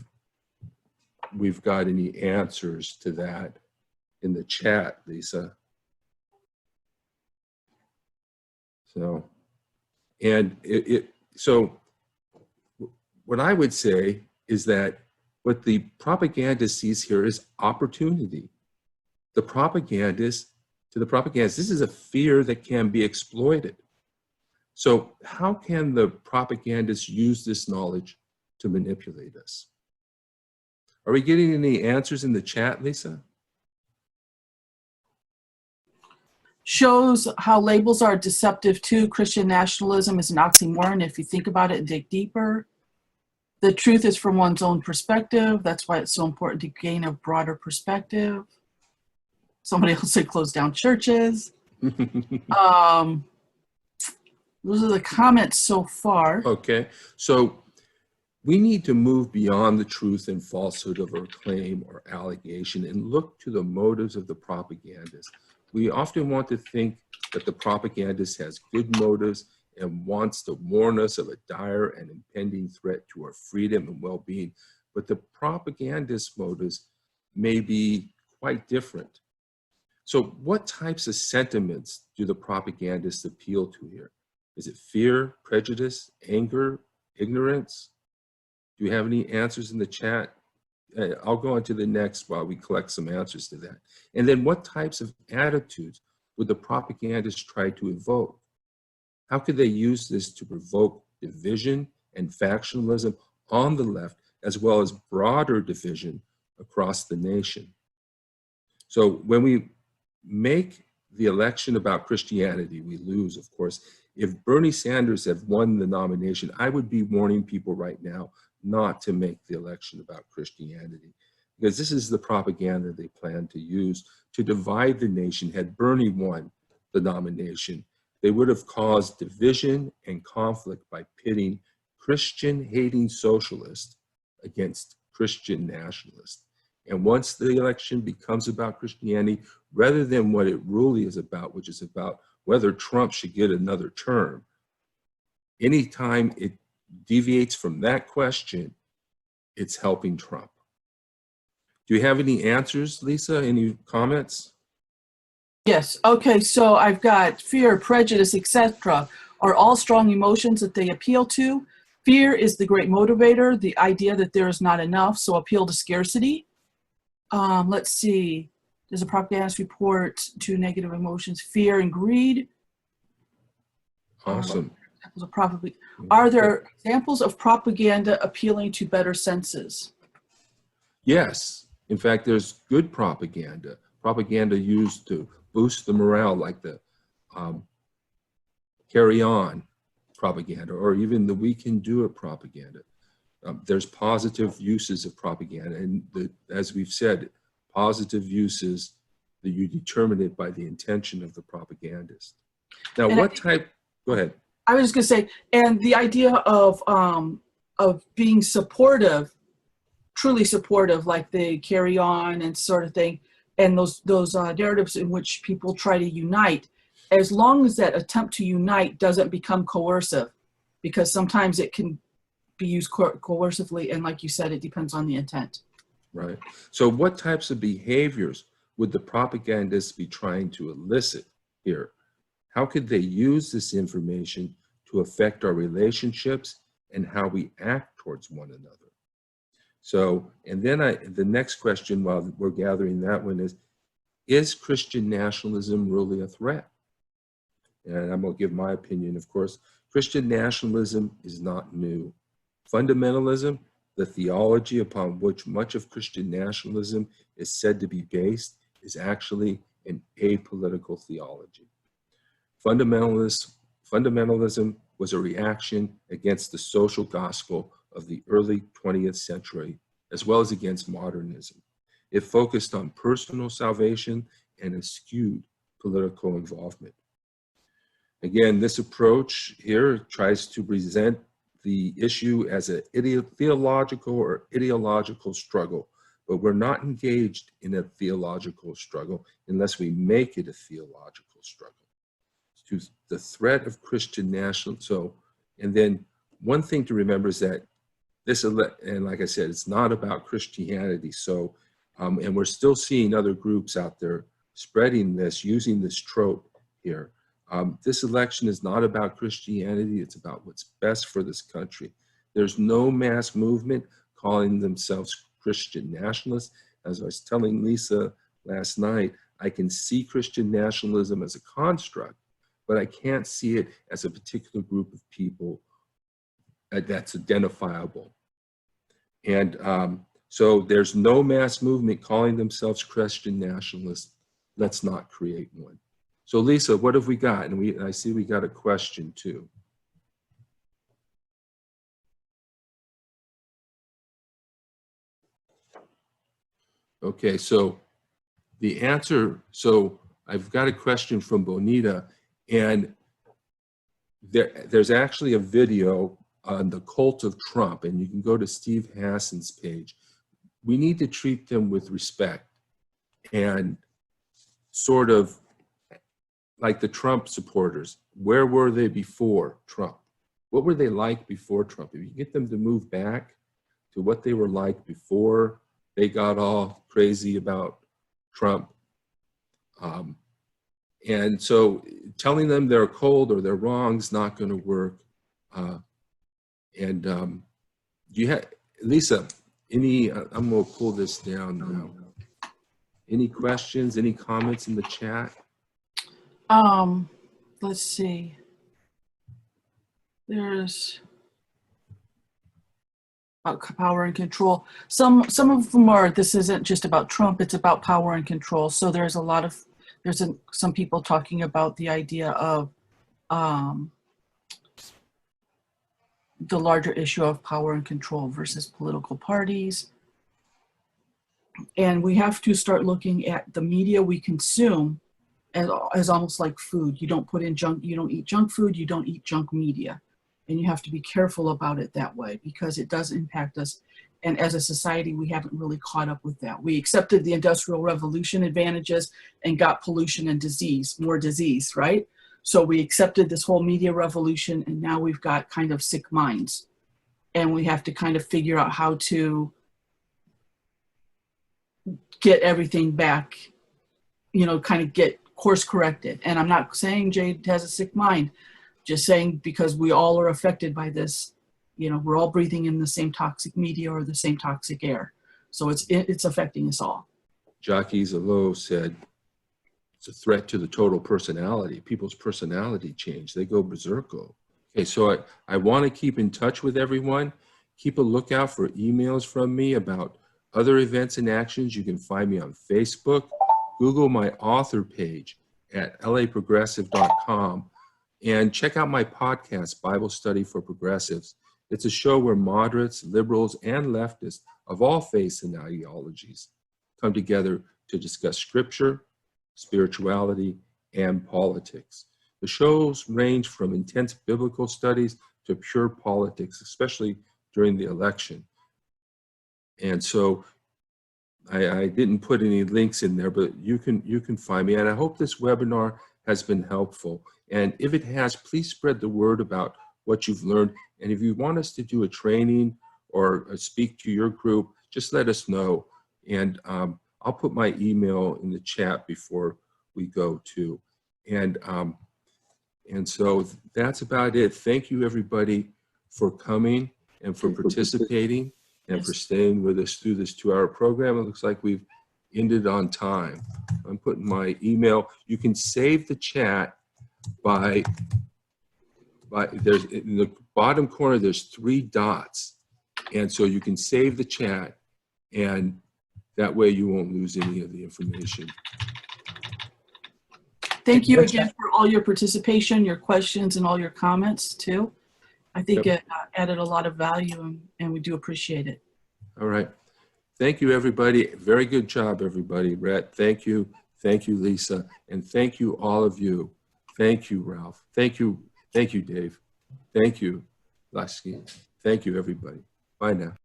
we've got any answers to that in the chat, Lisa. So, and so what I would say is that what the propagandist sees here is opportunity. To the propagandists, this is a fear that can be exploited. So how can the propagandists use this knowledge to manipulate us? Are we getting any answers in the chat, Lisa? Shows how labels are deceptive too. Christian nationalism is an oxymoron if you think about it and dig deeper. The truth is from one's own perspective. That's why it's so important to gain a broader perspective. Somebody else said close down churches. Those are the comments so far. Okay, so we need to move beyond the truth and falsehood of a claim or allegation and look to the motives of the propagandist. We often want to think that the propagandist has good motives and wants to warn us of a dire and impending threat to our freedom and well-being, but the propagandist motives may be quite different. So what types of sentiments do the propagandists appeal to here? Is it fear, prejudice, anger, ignorance? Do you have any answers in the chat? I'll go on to the next while we collect some answers to that. And then what types of attitudes would the propagandists try to evoke? How could they use this to provoke division and factionalism on the left, as well as broader division across the nation? So when we make the election about Christianity, we lose, of course. If Bernie Sanders had won the nomination, I would be warning people right now not to make the election about Christianity, because this is the propaganda they plan to use to divide the nation. Had Bernie won the nomination, they would have caused division and conflict by pitting Christian-hating socialists against Christian nationalists. And once the election becomes about Christianity, rather than what it really is about, which is about whether Trump should get another term, anytime it deviates from that question, it's helping Trump. Do you have any answers, Lisa? Any comments? Yes. Okay. So I've got fear, prejudice, etc. are all strong emotions that they appeal to. Fear is the great motivator, the idea that there is not enough, so appeal to scarcity. Let's see. Does a propagandist report to negative emotions, fear and greed? Awesome. Are there examples of propaganda appealing to better senses? Yes. In fact, there's good propaganda. Propaganda used to boost the morale, like the Carry On propaganda, or even the We Can Do It propaganda. There's positive uses of propaganda, and as we've said, positive uses that you determine it by the intention of the propagandist. Now, And what type? Go ahead. I was just going to say, and the idea of being supportive, truly supportive, like the Carry On and sort of thing, and those narratives in which people try to unite, as long as that attempt to unite doesn't become coercive, because sometimes it can be used coercively, and like you said, it depends on the intent. Right. So what types of behaviors would the propagandists be trying to elicit here? How could they use this information to affect our relationships and how we act towards one another? So, and then the next question while we're gathering that one is Christian nationalism really a threat? And I'm going to give my opinion, of course. Christian nationalism is not new. Fundamentalism, the theology upon which much of Christian nationalism is said to be based, is actually an apolitical theology. Fundamentalism was a reaction against the social gospel of the early 20th century, as well as against modernism. It focused on personal salvation and eschewed political involvement. Again, this approach here tries to present the issue as a theological or ideological struggle, but we're not engaged in a theological struggle unless we make it a theological struggle. To the threat of Christian nationalism. So, and then one thing to remember is that this, and like I said, it's not about Christianity. So, and we're still seeing other groups out there spreading this, using this trope here. This election is not about Christianity, it's about what's best for this country. There's no mass movement calling themselves Christian nationalists. As I was telling Lisa last night, I can see Christian nationalism as a construct, but I can't see it as a particular group of people that's identifiable. And so there's no mass movement calling themselves Christian nationalists. Let's not create one. So Lisa, what have we got? And I see we got a question too. Okay, so the answer, so I've got a question from Bonita, and there's actually a video on the cult of Trump, and you can go to Steve Hassan's page. We need to treat them with respect, and sort of like the Trump supporters. Where were they before Trump? What were they like before Trump? If you get them to move back to what they were like before they got all crazy about Trump. And so telling them they're cold or they're wrong is not going to work. Do you have, Lisa, any, I'm going to pull this down now. Any questions, any comments in the chat? Let's see. There's power and control. Some of them are, this isn't just about Trump, it's about power and control. So there's a lot of, some people talking about the idea of the larger issue of power and control versus political parties. And we have to start looking at the media we consume as almost like food. You don't put in junk, you don't eat junk food, you don't eat junk media. And you have to be careful about it that way because it does impact us. And as a society, we haven't really caught up with that. We accepted the Industrial Revolution advantages and got pollution and disease, more disease, right? So we accepted this whole media revolution, and now we've got kind of sick minds. And we have to kind of figure out how to get everything back, you know, kind of get course corrected. And I'm not saying Jade has a sick mind, just saying because we all are affected by this, you know, we're all breathing in the same toxic media or the same toxic air. So it's affecting us all. Jacques Zalo said, it's a threat to the total personality. People's personality change. They go berserko. Okay, so I want to keep in touch with everyone. Keep a lookout for emails from me about other events and actions. You can find me on Facebook. Google my author page at laprogressive.com and check out my podcast, Bible Study for Progressives. It's a show where moderates, liberals, and leftists of all faiths and ideologies come together to discuss scripture, spirituality, and politics. The shows range from intense biblical studies to pure politics, especially during the election. And so I didn't put any links in there, but you can find me. And I hope this webinar has been helpful. And if it has, please spread the word about what you've learned. And if you want us to do a training or speak to your group, just let us know. And I'll put my email in the chat before we go too. And so that's about it. Thank you everybody for coming and for participating and for staying with us through this 2-hour program. It looks like we've ended on time. I'm putting my email. You can save the chat by there's in the bottom corner, there's 3 dots. And so you can save the chat, and that way you won't lose any of the information. Thank you again for all your participation, your questions, and all your comments too. I think it added a lot of value, and we do appreciate it. All right. Thank you, everybody. Very good job, everybody. Rhett, thank you. Thank you, Lisa. And thank you, all of you. Thank you, Ralph. Thank you. Thank you, Dave. Thank you, Lasky. Thank you, everybody. Bye now.